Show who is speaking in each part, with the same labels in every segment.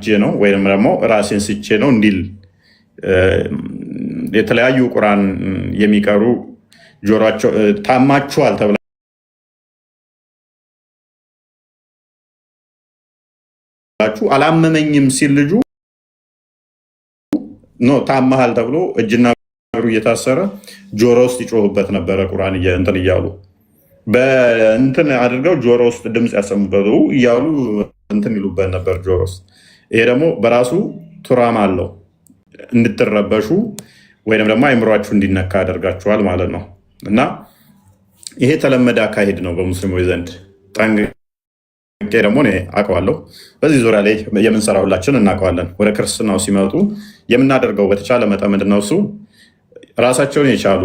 Speaker 1: ተናድጄ ነው ወይም ደግሞ ራሴን ስቼ ነው እንዲል የተለያዩ ቁርአን የሚቀሩ ጆሮአቸው ታማችኋል ተብላችሁ አላመመኝም ሲል ልጁ ኖ ታማሃል ተብሎ እጅና እግሩ እየታሰረ ጆሮ ውስጥ ይጮህበት ነበረ። ቁርአን እንትን እያሉ በእንትን አድርገው ጆሮ ውስጥ ድምፅ ያሰሙበት እያሉ እንትን ይሉበት ነበር ጆሮ ውስጥ። ይሄ ደግሞ በራሱ ቱራማ አለው እንድትረበሹ ወይም ደግሞ አይምሯችሁ እንዲነካ ያደርጋችኋል ማለት ነው። እና ይሄ የተለመደ አካሄድ ነው በሙስሊሞች ዘንድ። ጠንቅቄ ደግሞ እኔ አውቀዋለሁ። በዚህ ዙሪያ ላይ የምንሰራ ሁላችን እናውቀዋለን። ወደ ክርስትናው ሲመጡ የምናደርገው በተቻለ መጠን ምንድን ነው እሱ ራሳቸውን የቻሉ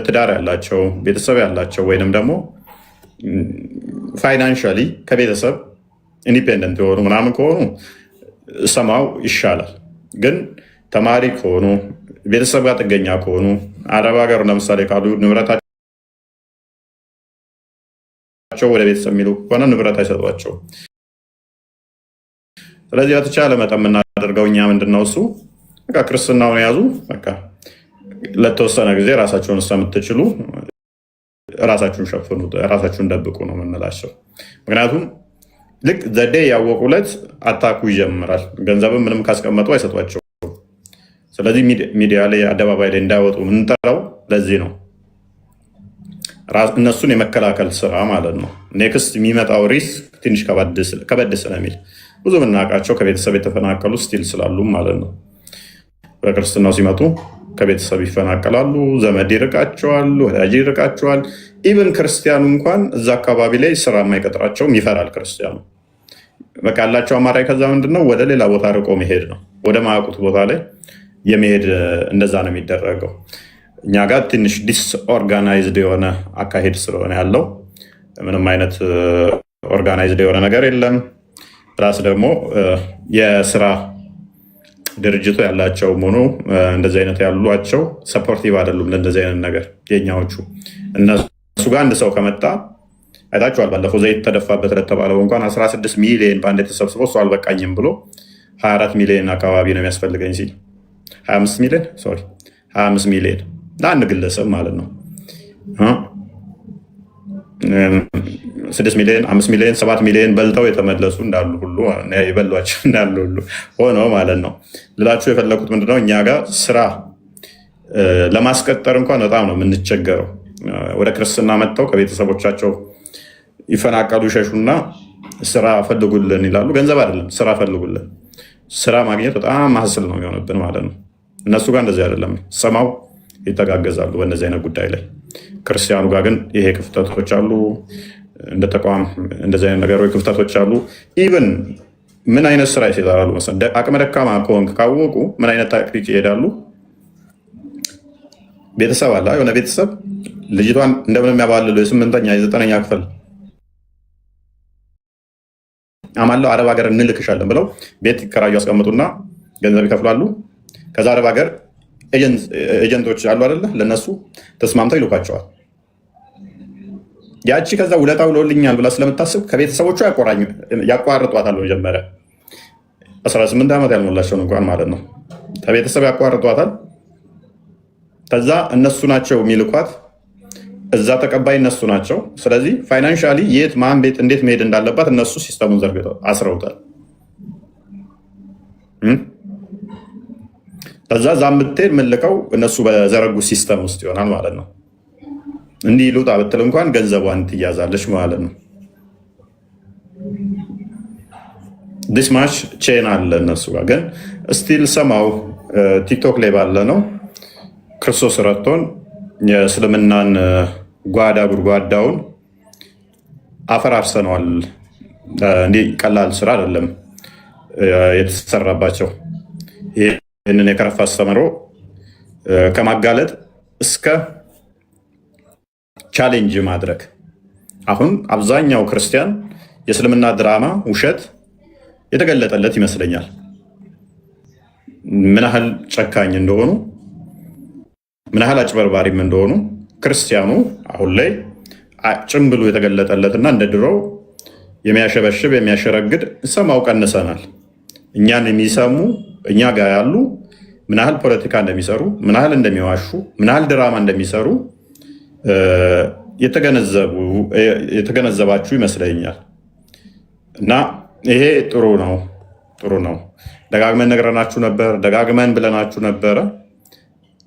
Speaker 1: ትዳር ያላቸው ቤተሰብ ያላቸው ወይንም ደግሞ ፋይናንሻሊ ከቤተሰብ ኢንዲፔንደንት የሆኑ ምናምን ከሆኑ ሰማው ይሻላል። ግን ተማሪ ከሆኑ ቤተሰብ ጋር ጥገኛ ከሆኑ አረብ ሀገር ለምሳሌ ካሉ ንብረታቸው ወደ ቤተሰብ የሚሉ ከሆነ ንብረት አይሰጧቸው። ስለዚህ በተቻለ መጠን የምናደርገው እኛ ምንድነው እሱ በቃ ክርስትናውን የያዙ በቃ ለተወሰነ ጊዜ ራሳቸውን እስከምትችሉ ራሳችሁን ሸፍኑ፣ ራሳችሁን ደብቁ ነው የምንላቸው። ምክንያቱም ልክ ዘዴ ያወቁለት አታኩ ይጀምራል። ገንዘብም ምንም ካስቀመጡ አይሰጧቸው። ስለዚህ ሚዲያ ላይ አደባባይ ላይ እንዳይወጡ የምንጠራው ለዚህ ነው፣ እነሱን የመከላከል ስራ ማለት ነው። ኔክስት የሚመጣው ሪስክ ትንሽ ከበድ ስለሚል ብዙ የምናውቃቸው ከቤተሰብ የተፈናቀሉ ስቲል ስላሉ ማለት ነው። በክርስትናው ሲመጡ ከቤተሰብ ይፈናቀላሉ፣ ዘመድ ይርቃቸዋል፣ ወዳጅ ይርቃቸዋል። ኢቨን ክርስቲያኑ እንኳን እዛ አካባቢ ላይ ስራ የማይቀጥራቸውም ይፈራል ክርስቲያኑ። በቃ ያላቸው አማራጭ ከዛ ምንድነው ወደ ሌላ ቦታ ርቆ መሄድ ነው፣ ወደ ማያውቁት ቦታ ላይ የመሄድ እንደዛ ነው የሚደረገው። እኛ ጋር ትንሽ ዲስኦርጋናይዝድ የሆነ አካሄድ ስለሆነ ያለው ምንም አይነት ኦርጋናይዝድ የሆነ ነገር የለም። ፕላስ ደግሞ የስራ ድርጅቱ ያላቸው ሆኖ እንደዚህ አይነት ያሏቸው ሰፖርቲቭ አይደሉም ለእንደዚህ አይነት ነገር። የኛዎቹ እነሱ ጋር አንድ ሰው ከመጣ አይታችኋል። ባለፈው ዘይት ተደፋበት ለተባለው እንኳን 16 ሚሊዮን በአንድ ተሰብስቦ እሱ አልበቃኝም ብሎ 24 ሚሊዮን አካባቢ ነው የሚያስፈልገኝ ሲል 25 ሚሊዮን ለአንድ ግለሰብ ማለት ነው። 6 ሚሊዮን 5 ሚሊዮን 7 ሚሊዮን በልተው የተመለሱ እንዳሉ ሁሉ የበሏቸው እንዳሉ ሁሉ ሆኖ ማለት ነው። ልላችሁ የፈለኩት ምንድነው እኛ ጋር ስራ ለማስቀጠር እንኳን በጣም ነው የምንቸገረው። ወደ ክርስትና መጥተው ከቤተሰቦቻቸው ይፈናቀሉ ይሸሹና ስራ ፈልጉልን ይላሉ። ገንዘብ አይደለም ስራ ፈልጉልን። ስራ ማግኘት በጣም ማስል ነው የሚሆንብን ማለት ነው። እነሱ ጋር እንደዚህ አይደለም፣ ሰማው ይተጋገዛሉ በእነዚህ አይነት ጉዳይ ላይ። ክርስቲያኑ ጋር ግን ይሄ ክፍተቶች አሉ። እንደ ተቋም እንደዚህ አይነት ነገሮች ክፍተቶች አሉ። ኢቨን ምን አይነት ስራ ይሰራሉ መሰለህ? አቅመ ደካማ ከሆንክ ካወቁ ምን አይነት ታክቲክ ይሄዳሉ? ቤተሰብ አለ፣ የሆነ ቤተሰብ ልጅቷን እንደምንም ያባልሉ የ8ኛ የ9ኛ ክፍል አማለው አረብ ሀገር እንልክሻለን ብለው ቤት ይከራዩ ያስቀምጡና ገንዘብ ይከፍላሉ። ከዛ አረብ ሀገር ኤጀንቶች አሉ አይደለ? ለነሱ ተስማምተው ይልኳቸዋል። ያቺ ከዛ ውለታ ውሎልኛል ብላ ስለምታስብ ከቤተሰቦቿ ያቋርጧታል። መጀመሪያ 18 ዓመት ያልሞላቸውን እንኳን ማለት ነው ከቤተሰብ ያቋርጧታል። ከዛ እነሱ ናቸው የሚልኳት፣ እዛ ተቀባይ እነሱ ናቸው። ስለዚህ ፋይናንሻሊ የት ማን ቤት እንዴት መሄድ እንዳለባት እነሱ ሲስተሙን ዘርግተው አስረውታል። ከዛ ዛ ምትሄድ ምልከው እነሱ በዘረጉ ሲስተም ውስጥ ይሆናል ማለት ነው። እንዲህ ልውጣ ብትል እንኳን ገንዘቧን ትያዛለች ማለት ነው። ዲስማች ቼን አለ እነሱ ጋር ግን ስቲል ሰማው ቲክቶክ ላይ ባለ ነው ክርስቶስ ረድቶን የእስልምናን ጓዳ ጉድጓዳውን አፈራርሰነዋል። እንዲህ ቀላል ስራ አይደለም የተሰራባቸው። ይህንን የከረፋ አስተምሮ ከማጋለጥ እስከ ቻሌንጅ ማድረግ። አሁን አብዛኛው ክርስቲያን የእስልምና ድራማ ውሸት የተገለጠለት ይመስለኛል። ምን ያህል ጨካኝ እንደሆኑ ምን ያህል አጭበርባሪም እንደሆኑ ክርስቲያኑ አሁን ላይ ጭምብሉ የተገለጠለትና እንደ ድሮው የሚያሸበሽብ የሚያሸረግድ ሰማው ቀንሰናል። እኛን የሚሰሙ እኛ ጋር ያሉ ምን ያህል ፖለቲካ እንደሚሰሩ፣ ምን ያህል እንደሚዋሹ፣ ምን ያህል ድራማ እንደሚሰሩ የተገነዘባችሁ ይመስለኛል። እና ይሄ ጥሩ ነው፣ ጥሩ ነው። ደጋግመን ነግረናችሁ ነበር፣ ደጋግመን ብለናችሁ ነበረ።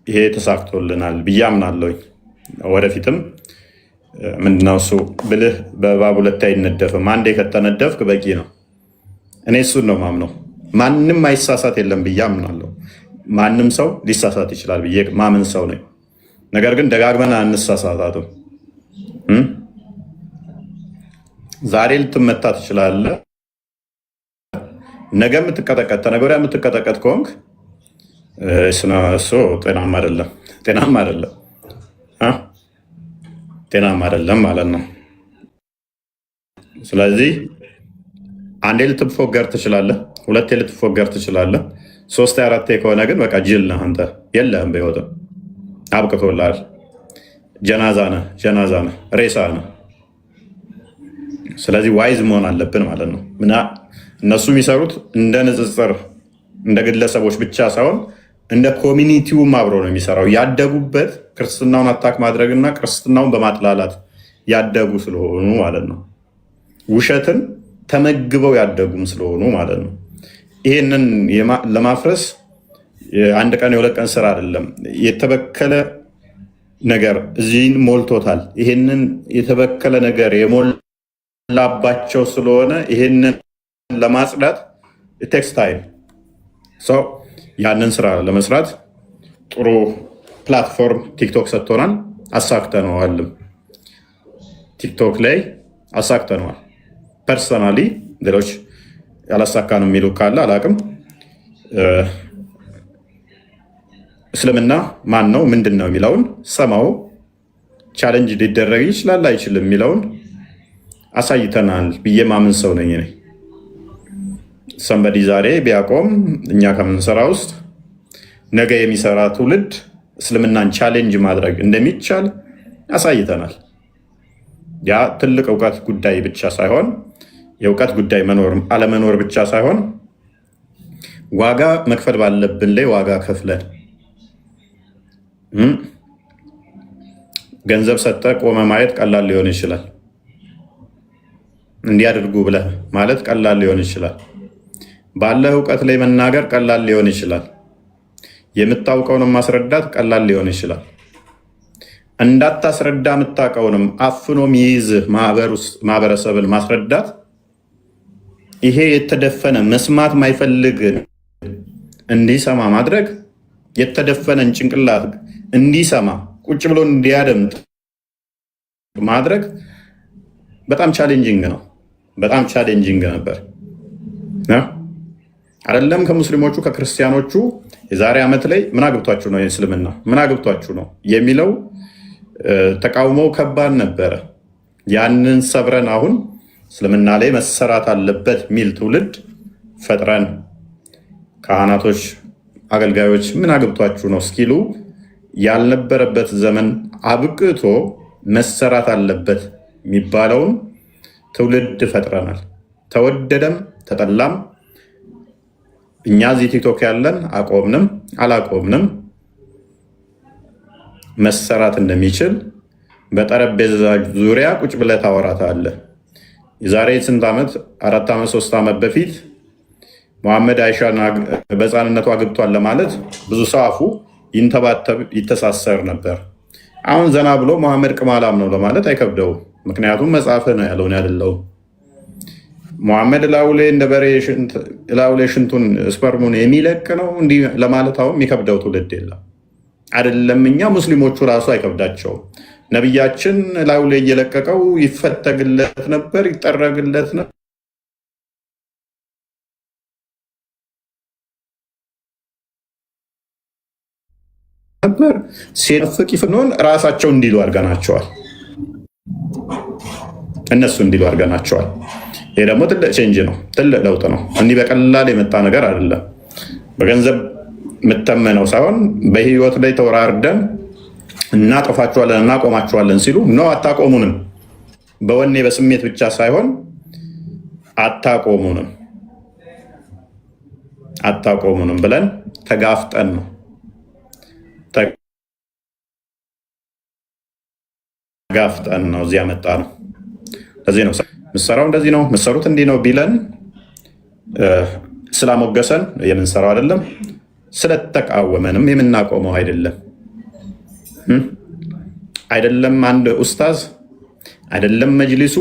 Speaker 1: ይሄ ተሳክቶልናል ብዬ አምናለሁኝ። ወደፊትም ምንድነው እሱ ብልህ በእባብ ሁለቴ አይነደፍም። አንዴ ከተነደፍክ በቂ ነው። እኔ እሱን ነው ማምነው። ማንም አይሳሳት የለም ብዬ አምናለሁ። ማንም ሰው ሊሳሳት ይችላል ብዬ ማምን ሰው ነኝ። ነገር ግን ደጋግመን አንሳሳታትም። ዛሬ ልትመታ ትችላለህ፣ ነገ የምትቀጠቀጥ ተነገ ወዲያ የምትቀጠቀጥ ከሆንክ እሱ ጤናማ አይደለም፣ ጤናማ አይደለም፣ ጤናማ አይደለም ማለት ነው። ስለዚህ አንዴ ልትፎገር ትችላለህ፣ ሁለቴ ልትፎገር ትችላለህ። ሶስቴ አራቴ ከሆነ ግን በቃ ጅል ነህ አንተ፣ የለህም በህይወትም አብቅቶልሃል። ጀናዛ ነህ፣ ጀናዛ ነህ፣ ሬሳ ነህ። ስለዚህ ዋይዝ መሆን አለብን ማለት ነው። እነሱ የሚሰሩት እንደ ንጽጽር እንደ ግለሰቦች ብቻ ሳይሆን እንደ ኮሚኒቲውም አብሮ ነው የሚሰራው። ያደጉበት ክርስትናውን አታክ ማድረግና ክርስትናውን በማጥላላት ያደጉ ስለሆኑ ማለት ነው። ውሸትን ተመግበው ያደጉም ስለሆኑ ማለት ነው። ይህንን ለማፍረስ አንድ ቀን የሁለት ቀን ስራ አይደለም። የተበከለ ነገር እዚህን ሞልቶታል። ይህንን የተበከለ ነገር የሞላባቸው ስለሆነ ይህንን ለማጽዳት ቴክስ ታይም ሰው ያንን ስራ ለመስራት ጥሩ ፕላትፎርም ቲክቶክ ሰጥቶናል። አሳክተነዋልም። ቲክቶክ ላይ አሳክተነዋል። ፐርሰናሊ ሌሎች ያላሳካ ነው የሚሉ ካለ አላቅም። እስልምና ማን ነው ምንድን ነው የሚለውን ሰማው ቻለንጅ ሊደረግ ይችላል አይችልም የሚለውን አሳይተናል ብዬ ማምን ሰው ነኝ። ሰንበዲ ዛሬ ቢያቆም እኛ ከምንሰራ ውስጥ ነገ የሚሰራ ትውልድ እስልምናን ቻሌንጅ ማድረግ እንደሚቻል አሳይተናል። ያ ትልቅ እውቀት ጉዳይ ብቻ ሳይሆን የእውቀት ጉዳይ መኖር አለመኖር ብቻ ሳይሆን ዋጋ መክፈል ባለብን ላይ ዋጋ ከፍለን ገንዘብ ሰጥተህ ቆመ ማየት ቀላል ሊሆን ይችላል። እንዲያደርጉ ብለህ ማለት ቀላል ሊሆን ይችላል። ባለህ እውቀት ላይ መናገር ቀላል ሊሆን ይችላል። የምታውቀውንም ማስረዳት ቀላል ሊሆን ይችላል። እንዳታስረዳ የምታውቀውንም አፍኖ የሚይዝህ ማህበረሰብን ማስረዳት፣ ይሄ የተደፈነ መስማት ማይፈልግ እንዲሰማ ማድረግ፣ የተደፈነን ጭንቅላት እንዲሰማ ቁጭ ብሎ እንዲያደምጥ ማድረግ በጣም ቻሌንጂንግ ነው። በጣም ቻሌንጂንግ ነበር አይደለም? ከሙስሊሞቹ ከክርስቲያኖቹ የዛሬ ዓመት ላይ ምን አግብቷችሁ ነው የእስልምና ምን አግብቷችሁ ነው የሚለው ተቃውሞ ከባድ ነበረ። ያንን ሰብረን አሁን እስልምና ላይ መሰራት አለበት የሚል ትውልድ ፈጥረን ካህናቶች፣ አገልጋዮች ምን አግብቷችሁ ነው እስኪሉ ያልነበረበት ዘመን አብቅቶ መሰራት አለበት የሚባለውን ትውልድ ፈጥረናል። ተወደደም ተጠላም እኛ እዚህ ቲክቶክ ያለን አቆምንም አላቆምንም መሰራት እንደሚችል በጠረጴዛ ዙሪያ ቁጭ ብለህ ታወራታለህ። የዛሬ ስንት ዓመት 4 ዓመት 3 ዓመት በፊት መሐመድ አይሻን በሕፃንነቱ አግብቷል ለማለት ብዙ ሰው አፉ ይንተባተብ ይተሳሰር ነበር። አሁን ዘና ብሎ መሐመድ ቅማላም ነው ለማለት አይከብደውም። ምክንያቱም መጽሐፍ ነው ያለውን ያደለው መሐመድ ላውሌ እንደ በሬ ላውሌ ሽንቱን ስፐርሙን የሚለቅ ነው እንዲህ ለማለት አሁን የሚከብደው ትውልድ የለም። አይደለም እኛ ሙስሊሞቹ ራሱ አይከብዳቸውም። ነቢያችን ላውሌ እየለቀቀው ይፈተግለት ነበር፣ ይጠረግለት ነበር። ሲነፍቅ ይፍኖን ራሳቸው እንዲሉ አድርገናቸዋል። እነሱ እንዲሉ አድርገናቸዋል። ይሄ ደግሞ ትልቅ ቼንጅ ነው፣ ትልቅ ለውጥ ነው። እንዲህ በቀላል የመጣ ነገር አይደለም። በገንዘብ የምተመነው ሳይሆን በህይወት ላይ ተወራርደን እናጠፋችኋለን እናቆማችኋለን ሲሉ ነው። አታቆሙንም። በወኔ በስሜት ብቻ ሳይሆን አታቆሙንም። አታቆሙንም ብለን ተጋፍጠን ነው እዚህ ያመጣ ነው። ለዚህ ነው ምሰራው እንደዚህ ነው ምሰሩት እንዲህ ነው ቢለን ስላሞገሰን የምንሰራው አይደለም፣ ስለተቃወመንም የምናቆመው አይደለም። አንድ ኡስታዝ አይደለም መጅሊሱ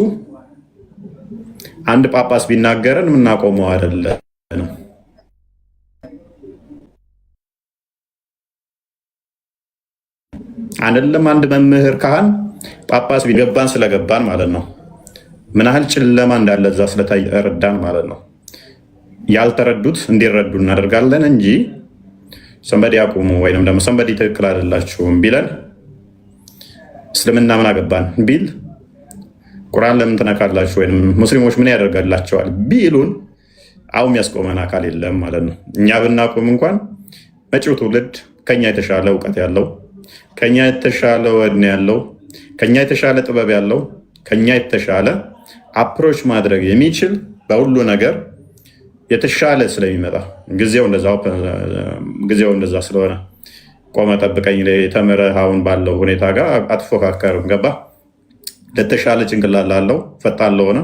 Speaker 1: አንድ ጳጳስ ቢናገረን የምናቆመው አይደለም። አይደለም አንድ መምህር ካህን ጳጳስ ቢገባን ስለገባን ማለት ነው። ምን ያህል ጨለማ እንዳለ እዛ ስለተረዳን ማለት ነው። ያልተረዱት እንዲረዱ እናደርጋለን እንጂ ሰንበዲ አቁሙ ወይንም ደግሞ ሰንበዲ ትክክል አይደላችሁም ቢለን እስልምና ምን አገባን ቢል ቁርአን ለምን ትነካላችሁ ወይም ሙስሊሞች ምን ያደርጋላቸዋል ቢሉን አሁን ያስቆመን አካል የለም ማለት ነው። እኛ ብናቆም እንኳን መጪው ትውልድ ከኛ የተሻለ እውቀት ያለው፣ ከኛ የተሻለ ወድን ያለው፣ ከኛ የተሻለ ጥበብ ያለው፣ ከኛ የተሻለ አፕሮች ማድረግ የሚችል በሁሉ ነገር የተሻለ ስለሚመጣ ጊዜው እንደዛ ስለሆነ ቆመ ጠብቀኝ ተምረህ አሁን ባለው ሁኔታ ጋር አትፎካከርም። ገባ ለተሻለ ጭንቅላት ላለው ፈጣን ለሆነ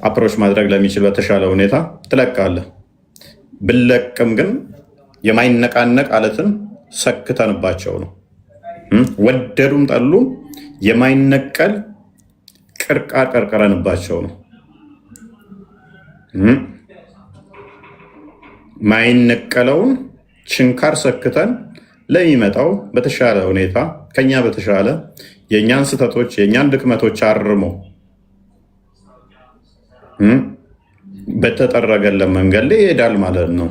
Speaker 1: አፕሮች ማድረግ ለሚችል በተሻለ ሁኔታ ትለቃለህ። ብለቅም ግን የማይነቃነቅ አለትን ሰክተንባቸው ነው። ወደዱም ጠሉም የማይነቀል ቅርቃር ቀርቀረንባቸው ነው። ማይነቀለውን ችንካር ሰክተን ለሚመጣው በተሻለ ሁኔታ ከኛ በተሻለ የእኛን ስህተቶች የእኛን ድክመቶች አርሞ በተጠረገለን መንገድ ላይ ይሄዳል ማለት ነው።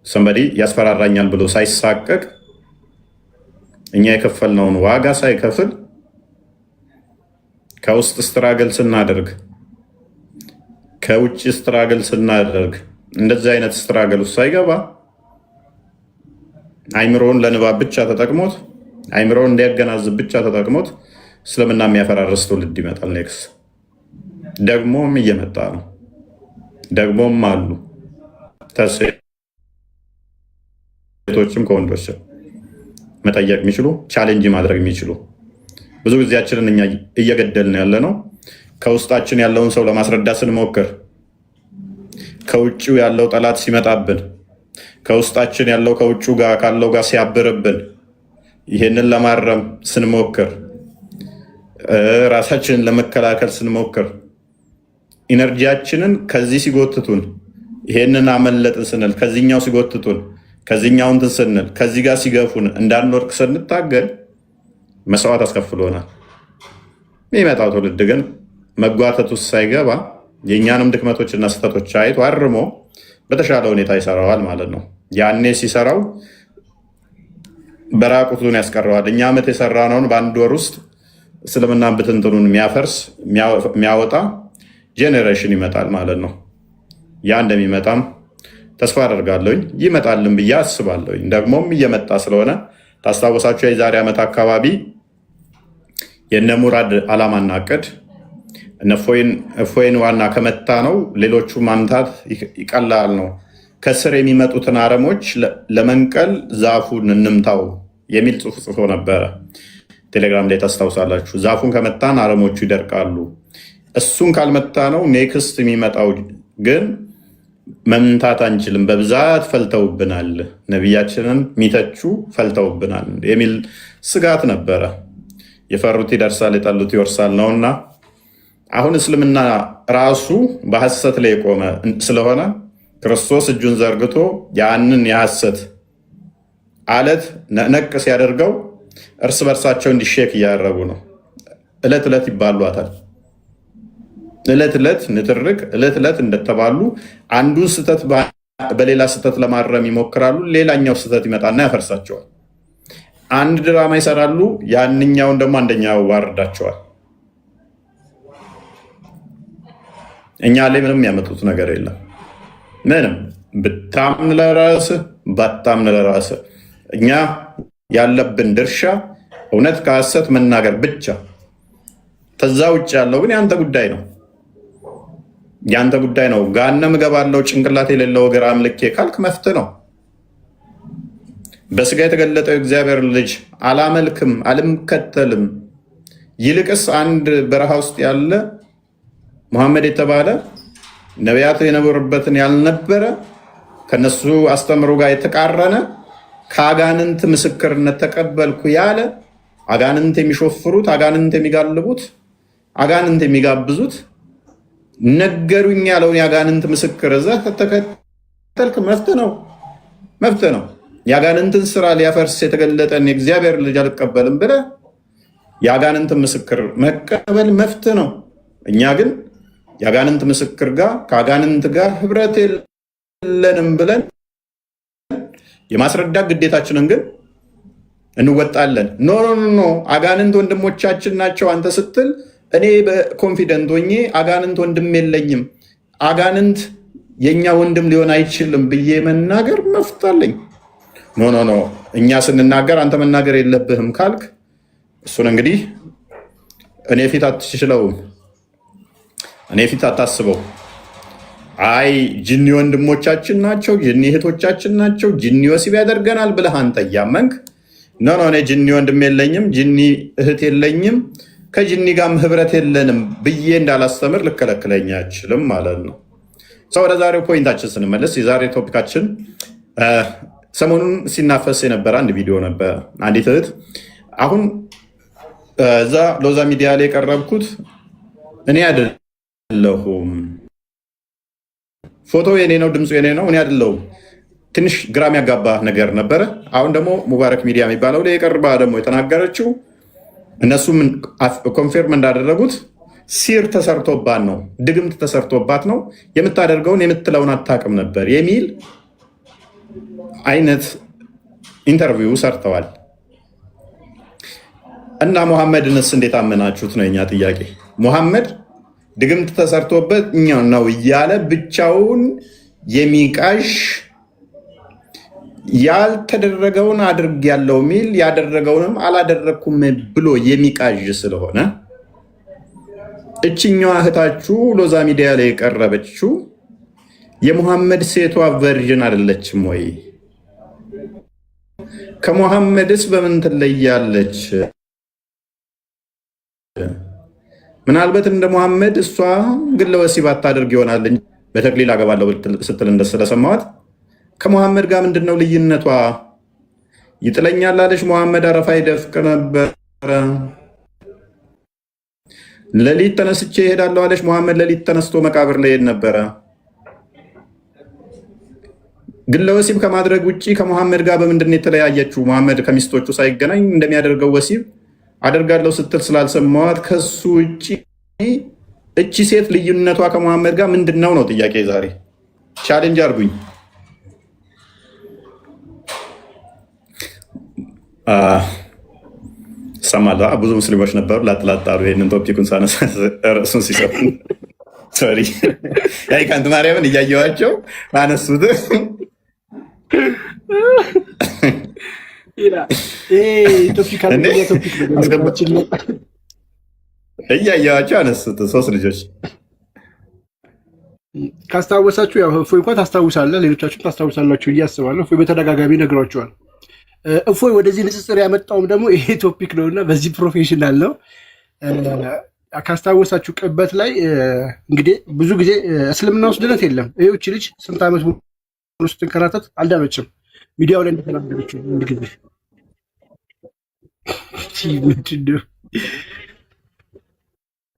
Speaker 1: ሰንበዲ ያስፈራራኛል ብሎ ሳይሳቀቅ እኛ የከፈልነውን ዋጋ ሳይከፍል ከውስጥ ስትራግል ስናደርግ ከውጭ ስትራግል ስናደርግ እንደዚህ አይነት ስትራግል ውስጥ ሳይገባ አይምሮውን ለንባብ ብቻ ተጠቅሞት አይምሮውን እንዲያገናዝብ ብቻ ተጠቅሞት እስልምና የሚያፈራርስ ትውልድ ይመጣል። ኔክስ ደግሞም እየመጣ ነው። ደግሞም አሉ ሴቶችም ከወንዶችም መጠየቅ የሚችሉ ቻሌንጅ ማድረግ የሚችሉ ብዙ ጊዜያችንን እኛ እየገደልን ያለ ነው። ከውስጣችን ያለውን ሰው ለማስረዳት ስንሞክር ከውጭው ያለው ጠላት ሲመጣብን፣ ከውስጣችን ያለው ከውጭ ጋር ካለው ጋር ሲያብርብን፣ ይሄንን ለማረም ስንሞክር፣ ራሳችንን ለመከላከል ስንሞክር፣ ኢነርጂያችንን ከዚህ ሲጎትቱን፣ ይሄንን አመለጥን ስንል ከዚህኛው ሲጎትቱን፣ ከዚህኛው እንትን ስንል ከዚህ ጋር ሲገፉን እንዳንወርቅ ስንታገል መስዋዕት አስከፍሎናል። የሚመጣው ትውልድ ግን መጓተት ውስጥ ሳይገባ የእኛንም ድክመቶችና ስህተቶች አይቶ አርሞ በተሻለ ሁኔታ ይሰራዋል ማለት ነው። ያኔ ሲሰራው በራቁቱን ያስቀረዋል። እኛ ዓመት የሰራነውን በአንድ ወር ውስጥ እስልምናን ብትንትኑን የሚያፈርስ የሚያወጣ ጄኔሬሽን ይመጣል ማለት ነው። ያ እንደሚመጣም ተስፋ አደርጋለሁኝ። ይመጣልን ብዬ አስባለሁኝ። ደግሞም እየመጣ ስለሆነ ታስታወሳችሁ የዛሬ ዓመት አካባቢ የነ ሙራድ ዓላማና እቅድ እፎይን ዋና ከመታ ነው ሌሎቹ ማምታት ይቀላል ነው። ከስር የሚመጡትን አረሞች ለመንቀል ዛፉን እንምታው የሚል ጽሑፍ ጽፎ ነበረ። ቴሌግራም ላይ ታስታውሳላችሁ። ዛፉን ከመታን አረሞቹ ይደርቃሉ። እሱን ካልመታ ነው ኔክስት የሚመጣው ግን መምታት አንችልም። በብዛት ፈልተውብናል፣ ነቢያችንን ሚተቹ ፈልተውብናል የሚል ስጋት ነበረ። የፈሩት ይደርሳል የጠሉት ይወርሳል ነውና አሁን እስልምና ራሱ በሐሰት ላይ የቆመ ስለሆነ ክርስቶስ እጁን ዘርግቶ ያንን የሐሰት አለት ነቅ ሲያደርገው እርስ በርሳቸው እንዲሼክ እያደረጉ ነው። እለት እለት ይባሏታል። እለት እለት ንትርክ፣ እለት እለት እንደተባሉ አንዱን ስህተት በሌላ ስህተት ለማረም ይሞክራሉ። ሌላኛው ስህተት ይመጣና ያፈርሳቸዋል። አንድ ድራማ ይሰራሉ። ያንኛውን ደግሞ አንደኛው ዋርዳቸዋል። እኛ ላይ ምንም ያመጡት ነገር የለም። ምንም ብታምን ለራስህ ባታምን ለራስህ። እኛ ያለብን ድርሻ እውነት ከሐሰት መናገር ብቻ። ከዛ ውጭ ያለው ግን የአንተ ጉዳይ ነው። ያንተ ጉዳይ ነው። ገሃነም እገባለሁ ጭንቅላት የሌለው እግር አምልኬ ካልክ መፍትህ ነው። በስጋ የተገለጠው እግዚአብሔር ልጅ አላመልክም፣ አልከተልም፣ ይልቅስ አንድ በረሃ ውስጥ ያለ ሙሐመድ የተባለ ነቢያት የነበሩበትን ያልነበረ ከነሱ አስተምሮ ጋር የተቃረነ ከአጋንንት ምስክርነት ተቀበልኩ ያለ አጋንንት የሚሾፍሩት፣ አጋንንት የሚጋልቡት፣ አጋንንት የሚጋብዙት ነገሩኝ ያለውን የአጋንንት ምስክር እዘህ ከተከተልክ መፍትህ ነው። የአጋንንትን ስራ ሊያፈርስ የተገለጠን የእግዚአብሔር ልጅ አልቀበልም ብለህ የአጋንንትን ምስክር መቀበል መፍትህ ነው። እኛ ግን የአጋንንት ምስክር ጋር ከአጋንንት ጋር ህብረት የለንም ብለን የማስረዳት ግዴታችንን ግን እንወጣለን። ኖ አጋንንት ወንድሞቻችን ናቸው አንተ ስትል እኔ በኮንፊደንት ሆኜ አጋንንት ወንድም የለኝም፣ አጋንንት የእኛ ወንድም ሊሆን አይችልም ብዬ መናገር መፍታለኝ። ኖ እኛ ስንናገር አንተ መናገር የለብህም ካልክ እሱን እንግዲህ እኔ ፊት አትችለውም፣ እኔ ፊት አታስበው። አይ ጅኒ ወንድሞቻችን ናቸው፣ ጅኒ እህቶቻችን ናቸው፣ ጅኒ ወሲብ ያደርገናል ብለህ አንተ እያመንክ ኖ እኔ ጅኒ ወንድም የለኝም፣ ጅኒ እህት የለኝም፣ ከጅኒ ጋርም ህብረት የለንም ብዬ እንዳላስተምር ልከለክለኝ አይችልም ማለት ነው። ሰው ወደ ዛሬው ፖይንታችን ስንመለስ የዛሬ ቶፒካችን ሰሞኑን ሲናፈስ የነበረ አንድ ቪዲዮ ነበር። አንዲት እህት አሁን እዛ ሎዛ ሚዲያ ላይ የቀረብኩት እኔ አይደለሁም፣ ፎቶ የኔ ነው፣ ድምፁ የኔ ነው፣ እኔ አይደለሁም። ትንሽ ግራም ያጋባ ነገር ነበረ። አሁን ደግሞ ሙባረክ ሚዲያ የሚባለው ላይ የቀርባ ደግሞ የተናገረችው እነሱም ኮንፊርም እንዳደረጉት ሲር ተሰርቶባት ነው፣ ድግምት ተሰርቶባት ነው፣ የምታደርገውን የምትለውን አታውቅም ነበር የሚል አይነት ኢንተርቪው ሰርተዋል። እና ሙሐመድንስ እንዴት አመናችሁት ነው የኛ ጥያቄ። ሙሐመድ ድግምት ተሰርቶበት እኛ ነው እያለ ብቻውን የሚቃዥ ያልተደረገውን አድርግ ያለው ሚል ያደረገውንም አላደረግኩም ብሎ የሚቃዥ ስለሆነ እችኛዋ እህታችሁ ሎዛ ሚዲያ ላይ የቀረበችው የሙሐመድ ሴቷ ቨርዥን አይደለችም ወይ? ከሙሐመድስ በምን ትለያለች? ምናልባት እንደ ሙሐመድ እሷ ግን ለወሲብ አታደርግ ይሆናል እንጂ በተክሊል አገባለሁ ስትል እንደሰለሰማዋት ከሙሐመድ ጋር ምንድነው ልዩነቷ? ይጥለኛል አለች ሙሐመድ አረፋ ይደፍቅ ነበረ። ሌሊት ተነስቼ እሄዳለሁ አለች ሙሐመድ ሌሊት ተነስቶ መቃብር ላይ ሄድ ነበረ። ግን ለወሲብ ከማድረግ ውጭ ከሙሐመድ ጋር በምንድን ነው የተለያየችው? ሙሐመድ ከሚስቶቹ ሳይገናኝ እንደሚያደርገው ወሲብ አደርጋለሁ ስትል ስላልሰማዋት ከሱ ውጭ እቺ ሴት ልዩነቷ ከሙሐመድ ጋር ምንድን ነው ጥያቄ። ዛሬ ቻሌንጅ አድርጉኝ። ሰማለሁ ብዙ ሙስሊሞች ነበሩ ላጥላጣሉ ይህንን ቶፒኩን ሳነሳ ርዕሱን ሲሰፉ ሶሪ የአይካንት ማርያምን እያየዋቸው አነሱት። እያየዋቸው አነሱት። ሶስት ልጆች
Speaker 2: ካስታወሳችሁ ያው እፎይ እንኳን ታስታውሳለህ፣ ሌሎቻችሁ ታስታውሳላችሁ ብዬ አስባለሁ። እፎይ በተደጋጋሚ ነግሯቸዋል። እፎይ ወደዚህ ንጽጽር ያመጣውም ደግሞ ይሄ ቶፒክ ነው እና በዚህ ፕሮፌሽናል ነው። ካስታወሳችሁ ቅበት ላይ እንግዲህ ብዙ ጊዜ እስልምና ውስጥ ድነት የለም። ይህቺ ልጅ ስንት ዓመት ሙሉ ስትንከራተት አልዳነችም። ሚዲያው ላይ እንደተናገረችው አንድ ጊዜ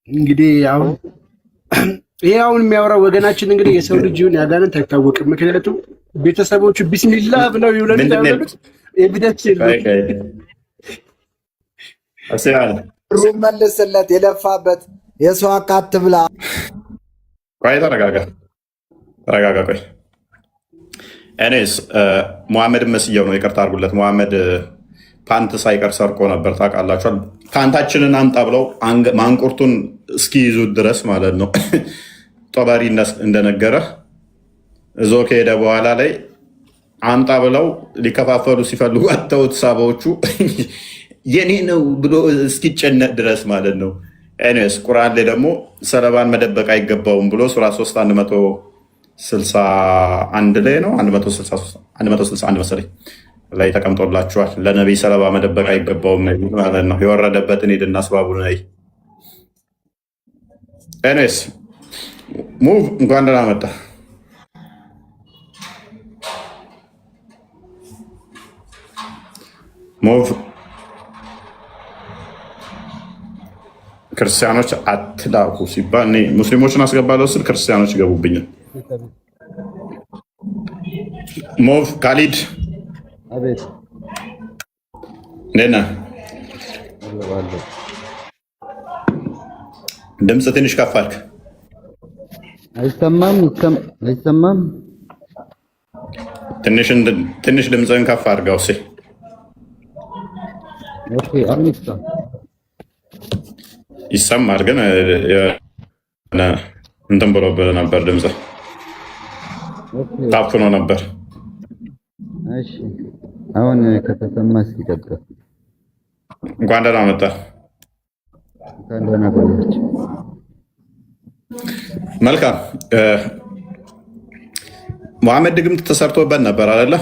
Speaker 2: እንግዲህ አሁን ይሄ አሁን የሚያወራው ወገናችን እንግዲህ የሰው ልጅን ያጋነን አይታወቅም። ምክንያቱም ቤተሰቦቹ ቢስሚላ ብለው ይውለድ ያሉት ኤቪደንስ
Speaker 3: ሩ መልስለት የለፋበት የሰው አቃት ብላ።
Speaker 1: ቆይ ተረጋጋ። ቆይ እኔስ ሙሐመድ መስየው ነው፣ ይቅርታ አድርጉለት። ሙሐመድ ፓንት ሳይቀር ሰርቆ ነበር ታውቃላችኋል። ፓንታችንን አምጣ ብለው ማንቁርቱን እስኪይዙት ድረስ ማለት ነው። ጦባሪ እንደነገረ እዞ ከሄደ በኋላ ላይ አምጣ ብለው ሊከፋፈሉ ሲፈልጉ አተውት ሳባዎቹ የኔ ነው ብሎ እስኪጨነቅ ድረስ ማለት ነው። ኤኒዌይስ ቁርአን ላይ ደግሞ ሰለባን መደበቅ አይገባውም ብሎ ሱራ 3 161 ላይ ነው 161 መሰለኝ ላይ ተቀምጦላችኋል። ለነቢይ ሰለባ መደበቅ አይገባውም ማለት ነው። የወረደበትን ሂድና አስባቡ ነይ። ኤኒዌይስ ሙቭ እንኳን ደህና መጣ። ሙቭ ክርስቲያኖች አትላኩ ሲባል እኔ ሙስሊሞችን አስገባለሁ ስል ክርስቲያኖች ይገቡብኛል። ሙቭ ካሊድ
Speaker 4: አቤት
Speaker 1: እንዴት ነህ? ድምፅ ትንሽ ከፍ አልክ።
Speaker 4: አይሰማም? አይሰማም?
Speaker 1: ትንሽ ድምፅህን ከፍ አድርገው።
Speaker 4: ኦኬ አሚስታ
Speaker 1: ይሰማል፣ ግን እንትን ብሎብህ ነበር። ድምፅህ ታፍኖ ነበር።
Speaker 4: እሺ አሁን ከተሰማ እስኪ ቀጥል።
Speaker 1: እንኳን ደህና መጣህ።
Speaker 4: እንኳን ደህና ቆያችሁ።
Speaker 1: መልካም። መሐመድ ድግምት ተሰርቶበት ነበር አይደለ?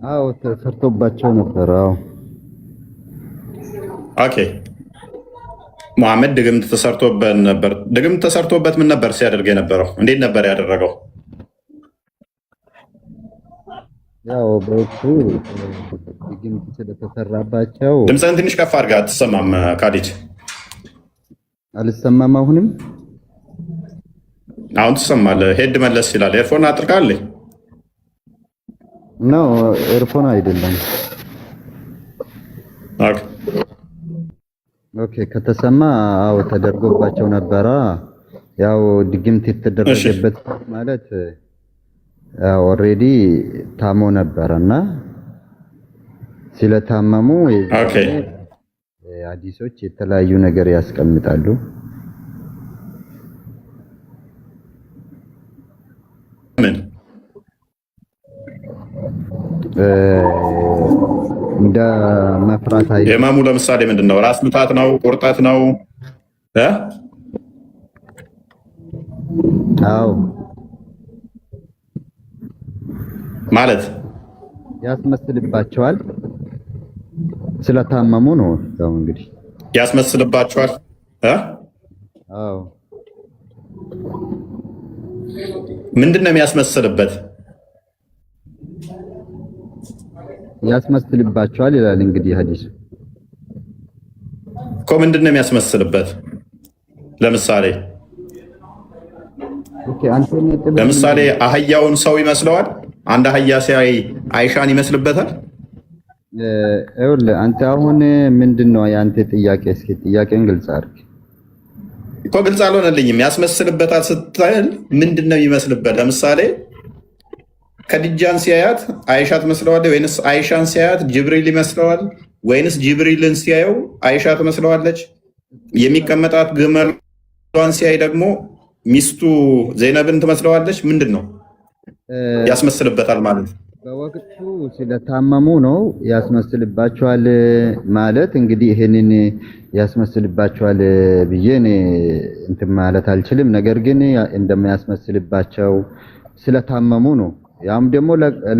Speaker 4: አዎ ተሰርቶባቸው ነበር። አዎ
Speaker 1: ኦኬ። መሐመድ ድግምት ተሰርቶበት ነበር። ድግምት ተሰርቶበት ምን ነበር ሲያደርግ የነበረው? እንዴት ነበር ያደረገው?
Speaker 4: ያው በወቅቱ ድግምት ስለተሰራባቸው።
Speaker 1: ድምፅህን ትንሽ ከፍ አድርገህ አትሰማም ካሊድ።
Speaker 4: አልሰማም? አሁንም
Speaker 1: አሁን ትሰማለህ። ሄድ መለስ ይላል። ኤርፎን አጥርቃለህ?
Speaker 4: ነው ኤርፎን አይደለም። ኦኬ ከተሰማ አዎ ተደርጎባቸው ነበረ። ያው ድግምት የተደረገበት ማለት ኦልሬዲ ታሞ ነበረና ስለታመሙ ሐዲሶች የተለያዩ ነገር ያስቀምጣሉ።
Speaker 1: ምን
Speaker 4: እንደ መፍራት አይ
Speaker 1: የማሙ ለምሳሌ ምንድን ነው? ራስ ምታት ነው? ቁርጠት ነው?
Speaker 4: አዎ
Speaker 1: ማለት
Speaker 4: ያስመስልባቸዋል። ስለታመሙ ነው። ያው እንግዲህ
Speaker 1: ያስመስልባቸዋል።
Speaker 4: አዎ
Speaker 1: ምንድን ነው የሚያስመስልበት?
Speaker 4: ያስመስልባቸዋል ይላል እንግዲህ ሐዲስ
Speaker 1: እኮ። ምንድን ነው የሚያስመስልበት? ለምሳሌ አህያውን ሰው ይመስለዋል። አንድ አህያ ሲያይ አይሻን ይመስልበታል።
Speaker 4: ይኸውልህ አንተ አሁን ምንድን ነው የአንተ ጥያቄ? እስኪ ጥያቄን ግልጽ አድርግ
Speaker 1: እኮ። ግልጽ አልሆነልኝም። ያስመስልበታል ስትል ምንድን ነው የሚመስልበት? ለምሳሌ ከድጃን ሲያያት አይሻ ትመስለዋለች ወይንስ አይሻን ሲያያት ጅብሪል ይመስለዋል ወይንስ ጅብሪልን ሲያየው አይሻ ትመስለዋለች? የሚቀመጣት ግመሏን ሲያይ ደግሞ ሚስቱ ዘይነብን ትመስለዋለች? ምንድን ነው ያስመስልበታል ማለት?
Speaker 4: በወቅቱ ስለታመሙ ነው ያስመስልባቸዋል ማለት። እንግዲህ ይሄንን ያስመስልባቸዋል ብዬ እኔ እንትን ማለት አልችልም። ነገር ግን እንደሚያስመስልባቸው ስለታመሙ ነው። ያም ደግሞ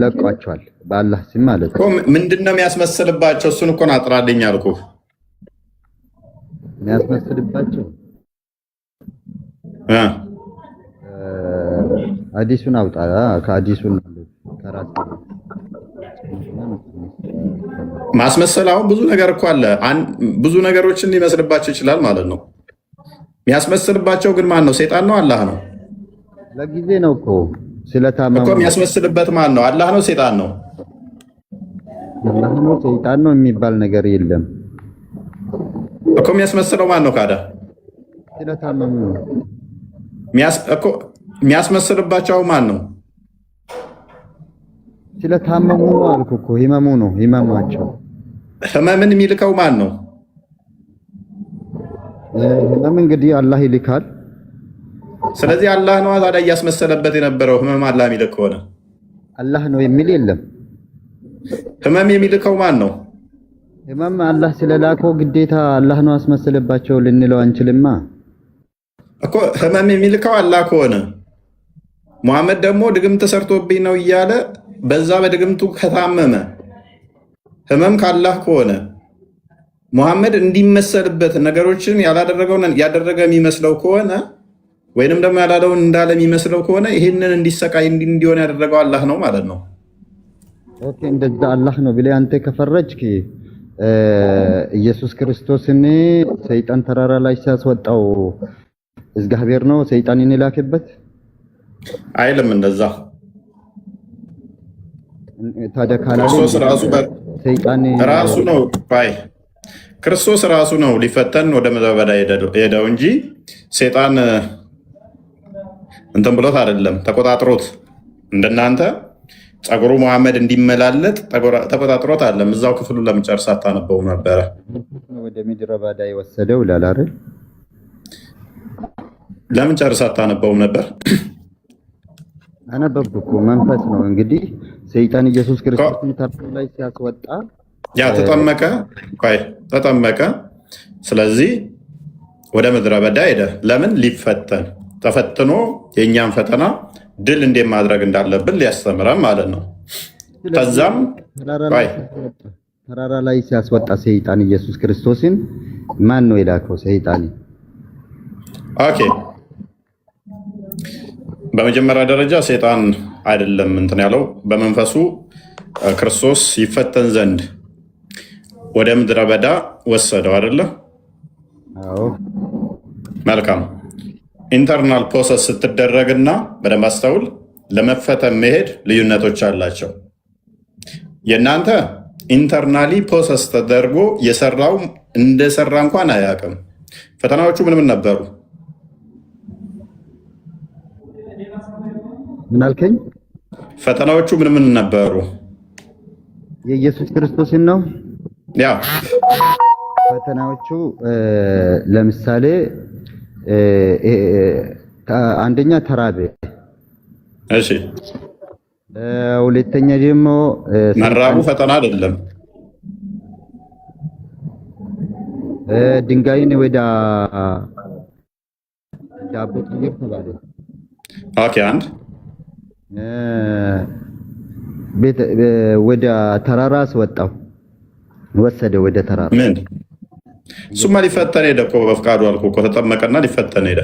Speaker 4: ለቋቸዋል በአላህ ስም ማለት ነው።
Speaker 1: ምንድን ነው የሚያስመስልባቸው? እሱን እኮ አጥራልኝ አልኩህ።
Speaker 4: የሚያስመስልባቸው ሐዲሱን አውጣ። ከሐዲሱን ከራስ
Speaker 1: ማስመሰል አሁን ብዙ ነገር እኮ አለ። ብዙ ነገሮችን ሊመስልባቸው ይችላል ማለት ነው። የሚያስመስልባቸው ግን ማን ነው? ሰይጣን ነው? አላህ ነው?
Speaker 4: ለጊዜ ነው እኮ ስለታመሙ
Speaker 1: እኮ። የሚያስመስልበት ማን ነው? አላህ ነው? ሰይጣን ነው?
Speaker 4: አላህ ነው። ሰይጣን ነው የሚባል ነገር የለም
Speaker 1: እኮ። የሚያስመስለው ማን ነው? ካዳ
Speaker 4: ስለታመሙ ነው
Speaker 1: እኮ። የሚያስመስልባቸው ማን ነው?
Speaker 4: ስለታመሙ ነው አልኩ እኮ። ህመሙ ነው ህመማቸው።
Speaker 1: ህመምን የሚልከው ማን ነው?
Speaker 4: ህመም እንግዲህ አላህ ይልካል።
Speaker 1: ስለዚህ አላህ ነው ታዲያ እያስመሰለበት የነበረው ህመም አላህ የሚልክ ከሆነ
Speaker 4: አላህ ነው የሚል የለም።
Speaker 1: ህመም የሚልከው ማን ነው?
Speaker 4: ህመም አላህ ስለላከው ግዴታ አላህ ነው አስመስለባቸው ልንለው አንችልማ
Speaker 1: እኮ። ህመም የሚልከው አላህ ከሆነ ሙሐመድ ደግሞ ድግምት ተሰርቶብኝ ነው እያለ በዛ በድግምቱ ከታመመ ህመም ካላህ ከሆነ ሙሐመድ እንዲመሰልበት ነገሮችን ያደረገ የሚመስለው ከሆነ ወይንም ደግሞ ያላለውን እንዳለ የሚመስለው ከሆነ ይህንን እንዲሰቃይ እንዲሆን ያደረገው አላህ ነው ማለት ነው።
Speaker 4: ኦኬ፣ እንደዛ አላህ ነው ብለህ አንተ ከፈረጅክ ኢየሱስ ክርስቶስን ሰይጣን ተራራ ላይ ሲያስወጣው እግዚአብሔር ነው ሰይጣንን የላከበት
Speaker 1: አይልም። እንደዛ
Speaker 4: ታዲያ
Speaker 1: ክርስቶስ
Speaker 4: ሰይጣን
Speaker 1: ራሱ ነው ክርስቶስ ራሱ ነው ሊፈተን ወደ ምድረ በዳ ሄደው እንጂ ሰይጣን እንትን ብሎት አይደለም፣ ተቆጣጥሮት እንደናንተ ጸጉሩ መሐመድ እንዲመላለጥ ተቆጣጥሮት አይደለም። እዛው ክፍሉ ለምጨርስ አታነበው ነበረ
Speaker 4: ወደ ምድረ በዳ የወሰደው ይላል አይደል?
Speaker 1: ለምን ጨርስ አታነበውም ነበር?
Speaker 4: አነበብኩ። መንፈስ ነው እንግዲህ ሰይጣን ኢየሱስ ክርስቶስን ተራራ ላይ ሲያስወጣ
Speaker 1: ያ ተጠመቀ። ስለዚህ ወደ ምድረ በዳ ሄደ። ለምን? ሊፈተን ተፈትኖ የእኛን ፈተና ድል እንዴት ማድረግ እንዳለብን ሊያስተምረን ማለት ነው። ከዛም
Speaker 4: ተራራ ላይ ሲያስወጣ ሰይጣን ኢየሱስ ክርስቶስን ማን ነው የላከው? ሰይጣን
Speaker 1: ኦኬ። በመጀመሪያ ደረጃ ሰይጣን አይደለም እንትን ያለው፣ በመንፈሱ ክርስቶስ ይፈተን ዘንድ ወደ ምድረ በዳ ወሰደው አይደለ?
Speaker 4: አዎ።
Speaker 1: መልካም። ኢንተርናል ፕሮሰስ ስትደረግና በደንብ አስተውል፣ ለመፈተን መሄድ ልዩነቶች አላቸው። የእናንተ ኢንተርናሊ ፕሮሰስ ተደርጎ የሰራው እንደሰራ እንኳን አያውቅም። ፈተናዎቹ ምን ነበሩ?
Speaker 4: ምን አልከኝ?
Speaker 1: ፈተናዎቹ ምን ነበሩ?
Speaker 4: የኢየሱስ ክርስቶስን ነው።
Speaker 1: ያ
Speaker 4: ፈተናዎቹ ለምሳሌ አንደኛ ተራበ።
Speaker 1: እሺ።
Speaker 4: ሁለተኛ ደግሞ
Speaker 1: መራቡ ፈተና አይደለም።
Speaker 4: ድንጋይን ወደ ዳቦ ቀይር ተባለ።
Speaker 1: ኦኬ። አንድ
Speaker 4: ወደ ተራራ አስወጣው፣ ወሰደ ወደ ተራራ።
Speaker 1: ምን? እሱማ ሊፈተን ሄደ እኮ በፍቃዱ አልኩ እኮ። ተጠመቀና ሊፈተን ሄደ።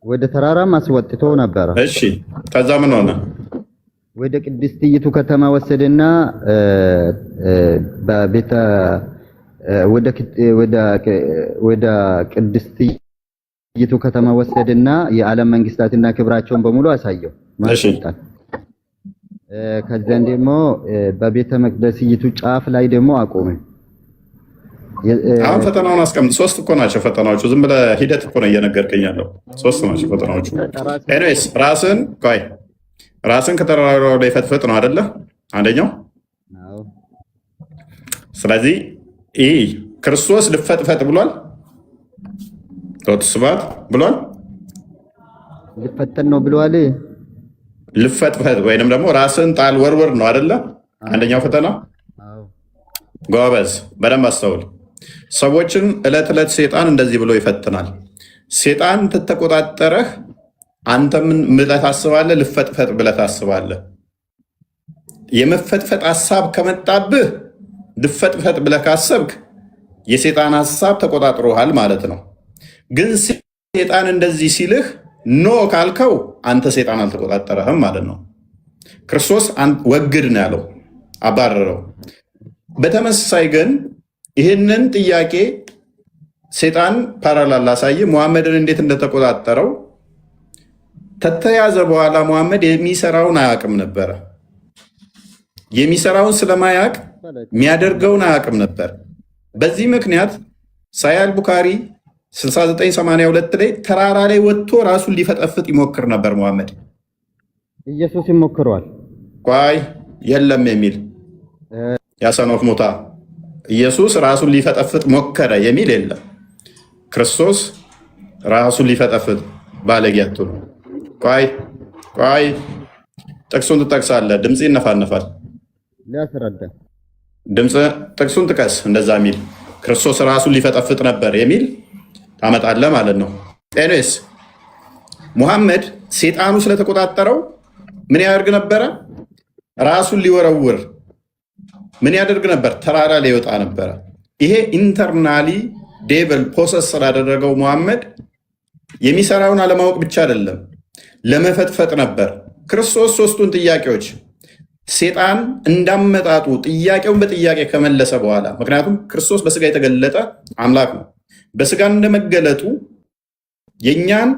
Speaker 4: ወደ ተራራም አስወጥቶ ነበረ።
Speaker 1: እሺ። ከዛ ምን ሆነ?
Speaker 4: ወደ ቅድስቲቱ ከተማ ወሰደና በቤተ ወደ ቅድስቲቱ ከተማ ወሰደና የዓለም መንግስታትና ክብራቸውን በሙሉ አሳየው። ማስወጣት። ከዛን ደግሞ በቤተ መቅደስይቱ ጫፍ ላይ ደግሞ አቆመ።
Speaker 1: አሁን ፈተናውን አስቀምጥ። 3 እኮ ናቸው ፈተናዎቹ። ዝም ብለህ ሂደት እኮ ነው እየነገርከኝ ያለው። 3 ናቸው ፈተናዎቹ። ኤኒዌይስ ራስን ከተራራው ላይ ፈትፈጥ ነው አይደለ? አንደኛው። ስለዚህ ይህ ክርስቶስ ልፈጥፈጥ ብሏል። ስባት ብሏል።
Speaker 4: ልፈተን ነው ብሏል።
Speaker 1: ልፈጥፈጥ ወይንም ደግሞ ራስን ጣል ወርወር ነው አይደለ? አንደኛው ፈተና። ጎበዝ፣ በደንብ አስተውል። ሰዎችን ዕለት ዕለት ሴጣን እንደዚህ ብሎ ይፈትናል። ሴጣን ተተቆጣጠረህ፣ አንተ ምን ብለህ ታስባለህ? ልፈጥፈጥ ብለህ ታስባለህ። የመፈጥፈጥ ሀሳብ ከመጣብህ ልፈጥፈጥ ብለህ ካሰብክ የሴጣን ሀሳብ ተቆጣጥሮሃል ማለት ነው። ግን ሴጣን እንደዚህ ሲልህ ኖ ካልከው አንተ ሴጣን አልተቆጣጠረህም ማለት ነው። ክርስቶስ ወግድ ነው ያለው፣ አባረረው። በተመሳሳይ ግን ይህንን ጥያቄ ሴጣን ፓራላል ላሳይ፣ ሙሐመድን እንዴት እንደተቆጣጠረው ከተያዘ በኋላ ሙሐመድ የሚሰራውን አያውቅም ነበረ። የሚሰራውን ስለማያውቅ የሚያደርገውን አያውቅም ነበር። በዚህ ምክንያት ሳሂህ ቡኻሪ 6982 ላይ ተራራ ላይ ወጥቶ ራሱን ሊፈጠፍጥ ይሞክር ነበር ሙሐመድ።
Speaker 4: ኢየሱስ ይሞክረዋል።
Speaker 1: ቆይ የለም የሚል ያሰኖፍ ሙታ ኢየሱስ ራሱን ሊፈጠፍጥ ሞከረ የሚል የለም። ክርስቶስ ራሱን ሊፈጠፍጥ ባለጌቱ ነው። ቆይ ጥቅሱን ትጠቅሳለህ፣ ድምፅ ይነፋነፋል።
Speaker 4: ሊያስረዳ
Speaker 1: ድምፅ ጥቅሱን ጥቀስ። እንደዛ የሚል ክርስቶስ ራሱን ሊፈጠፍጥ ነበር የሚል ታመጣለህ ማለት ነው። ኤኒዌይስ ሙሐመድ ሴጣኑ ስለተቆጣጠረው ምን ያደርግ ነበረ? ራሱን ሊወረውር ምን ያደርግ ነበር? ተራራ ላይ ይወጣ ነበረ። ይሄ ኢንተርናሊ ዴቨል ፖሰስ ስላደረገው ሙሐመድ የሚሰራውን አለማወቅ ብቻ አይደለም ለመፈጥፈጥ ነበር። ክርስቶስ ሶስቱን ጥያቄዎች ሴጣን እንዳመጣጡ ጥያቄውን በጥያቄ ከመለሰ በኋላ ምክንያቱም ክርስቶስ በስጋ የተገለጠ አምላክ ነው። በስጋ እንደመገለጡ የእኛን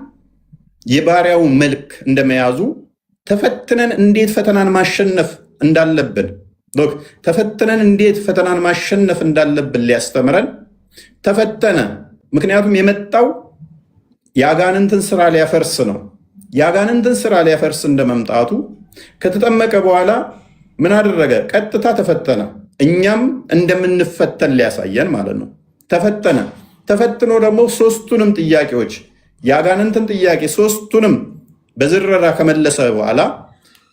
Speaker 1: የባሪያው መልክ እንደመያዙ ተፈትነን እንዴት ፈተናን ማሸነፍ እንዳለብን ተፈትነን እንዴት ፈተናን ማሸነፍ እንዳለብን ሊያስተምረን ተፈተነ። ምክንያቱም የመጣው የአጋንንትን ስራ ሊያፈርስ ነው። የአጋንንትን ስራ ሊያፈርስ እንደመምጣቱ ከተጠመቀ በኋላ ምን አደረገ? ቀጥታ ተፈተነ። እኛም እንደምንፈተን ሊያሳየን ማለት ነው። ተፈተነ። ተፈትኖ ደግሞ ሶስቱንም ጥያቄዎች የአጋንንትን ጥያቄ ሶስቱንም በዝረራ ከመለሰ በኋላ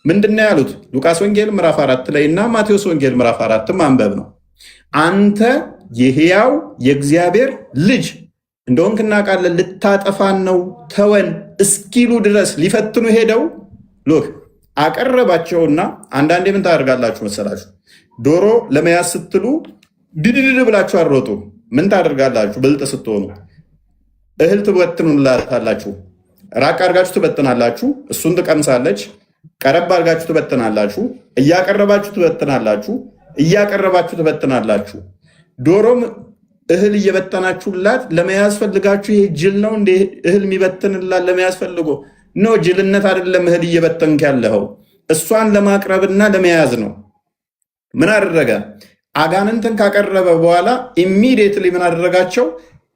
Speaker 1: ምንድነው ያሉት? ሉቃስ ወንጌል ምዕራፍ 4 ላይ እና ማቴዎስ ወንጌል ምዕራፍ 4 ማንበብ ነው። አንተ የሕያው የእግዚአብሔር ልጅ እንደሆንክ እናውቃለን፣ ልታጠፋን ነው ተወን እስኪሉ ድረስ ሊፈትኑ ሄደው ሎክ አቀረባቸውና አንዳንዴ ምን ታደርጋላችሁ መሰላችሁ? ዶሮ ለመያዝ ስትሉ ድድድ ብላችሁ አሮጡ። ምን ታደርጋላችሁ? ብልጥ ስትሆኑ እህል ትበትኑላታላችሁ። ራቅ አድርጋችሁ ትበትናላችሁ፣ እሱን ትቀምሳለች። ቀረብ አድርጋችሁ ትበትናላችሁ፣ እያቀረባችሁ ትበትናላችሁ፣ እያቀረባችሁ ትበትናላችሁ። ዶሮም እህል እየበተናችሁላት ለመያዝ ፈልጋችሁ ይሄ ጅል ነው እንደ እህል የሚበትንላት ለመያዝ ፈልጎ ነው። ጅልነት አይደለም እህል እየበተንክ ያለኸው፣ እሷን ለማቅረብና ለመያዝ ነው። ምን አደረገ? አጋንንትን ካቀረበ በኋላ ኢሚዲየትሊ ምን አደረጋቸው?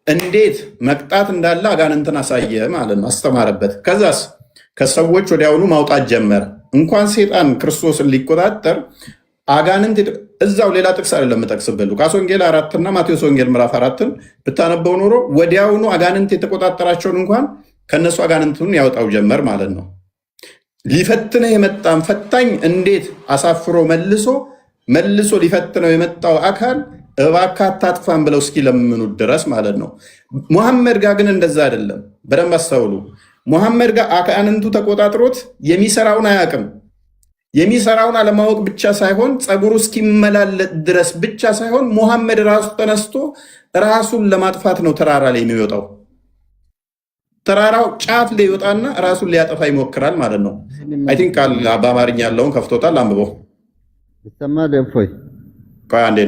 Speaker 1: እንዴት መቅጣት እንዳለ አጋንንትን አሳየ ማለት ነው፣ አስተማረበት። ከዛስ ከሰዎች ወዲያውኑ ማውጣት ጀመረ። እንኳን ሴጣን ክርስቶስን ሊቆጣጠር አጋንንት እዛው ሌላ ጥቅስ አይደለም የምጠቅስብህ ሉቃስ ወንጌል 4 እና ማቴዎስ ወንጌል ምዕራፍ 4 ብታነበው ኖሮ ወዲያውኑ አጋንንት የተቆጣጠራቸውን እንኳን ከነሱ አጋንንቱን ያወጣው ጀመር ማለት ነው። ሊፈትነህ የመጣን ፈታኝ እንዴት አሳፍሮ መልሶ ሊፈትነው የመጣው አካል እባክህ አታጥፋን ብለው እስኪለምኑት ድረስ ማለት ነው። ሙሐመድ ጋር ግን እንደዛ አይደለም። በደንብ አስተውሉ። ሙሐመድ ጋር አጋንንቱ ተቆጣጥሮት የሚሰራውን አያውቅም። የሚሰራውን አለማወቅ ብቻ ሳይሆን ፀጉሩ እስኪመላለጥ ድረስ ብቻ ሳይሆን ሙሐመድ ራሱ ተነስቶ ራሱን ለማጥፋት ነው ተራራ ላይ የሚወጣው። ተራራው ጫፍ ላይ ይወጣና ራሱን ሊያጠፋ ይሞክራል ማለት ነው። አይ ቲንክ በአማርኛ ያለውን ከፍቶታል፣ አንብበው
Speaker 4: ይሰማል። እፎይ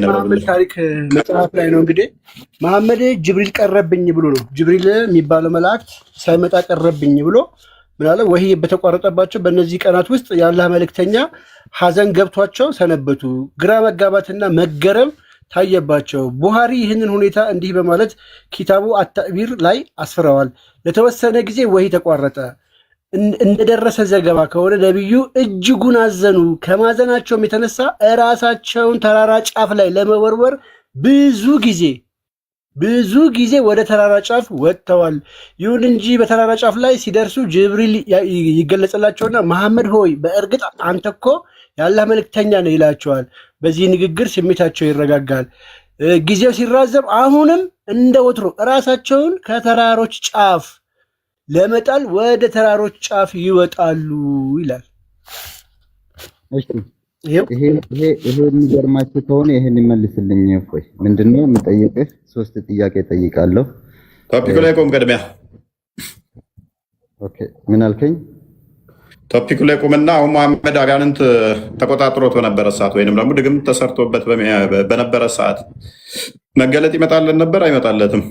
Speaker 2: መሐመድ ታሪክ መጽሐፍ ላይ ነው እንግዲህ መሐመድ ጅብሪል ቀረብኝ ብሎ ነው። ጅብሪል የሚባለው መላእክት ሳይመጣ ቀረብኝ ብሎ ምናለ ወህይ በተቋረጠባቸው በእነዚህ ቀናት ውስጥ የአላህ መልእክተኛ ሐዘን ገብቷቸው ሰነበቱ። ግራ መጋባትና መገረም ታየባቸው። ቡሃሪ ይህንን ሁኔታ እንዲህ በማለት ኪታቡ አታቢር ላይ አስፍረዋል። ለተወሰነ ጊዜ ወህይ ተቋረጠ። እንደደረሰ ዘገባ ከሆነ ነቢዩ እጅጉን አዘኑ። ከማዘናቸውም የተነሳ እራሳቸውን ተራራ ጫፍ ላይ ለመወርወር ብዙ ጊዜ ወደ ተራራ ጫፍ ወጥተዋል። ይሁን እንጂ በተራራ ጫፍ ላይ ሲደርሱ ጅብሪል ይገለጽላቸውና መሐመድ ሆይ በእርግጥ አንተ እኮ የአላህ መልእክተኛ ነው ይላቸዋል። በዚህ ንግግር ስሜታቸው ይረጋጋል። ጊዜው ሲራዘም አሁንም እንደ ወትሮ እራሳቸውን ከተራሮች ጫፍ ለመጣል ወደ ተራሮች ጫፍ ይወጣሉ ይላል።
Speaker 4: ይሄ የሚገርማችሁ ከሆነ ይሄን ይመልስልኝ። እፎይ ምንድነው የምጠይቅህ? 3 ጥያቄ ጠይቃለሁ።
Speaker 1: ቶፒኩ ላይ ቆም። ቅድሚያ
Speaker 4: ኦኬ፣ ምን አልከኝ?
Speaker 1: ቶፒኩ ላይ ቆምና አሁን መሐመድ አጋንንት ተቆጣጥሮት በነበረ ሰዓት ወይንም ደግሞ ድግምት ተሰርቶበት በነበረ ሰዓት መገለጥ ይመጣለን ነበር አይመጣለትም?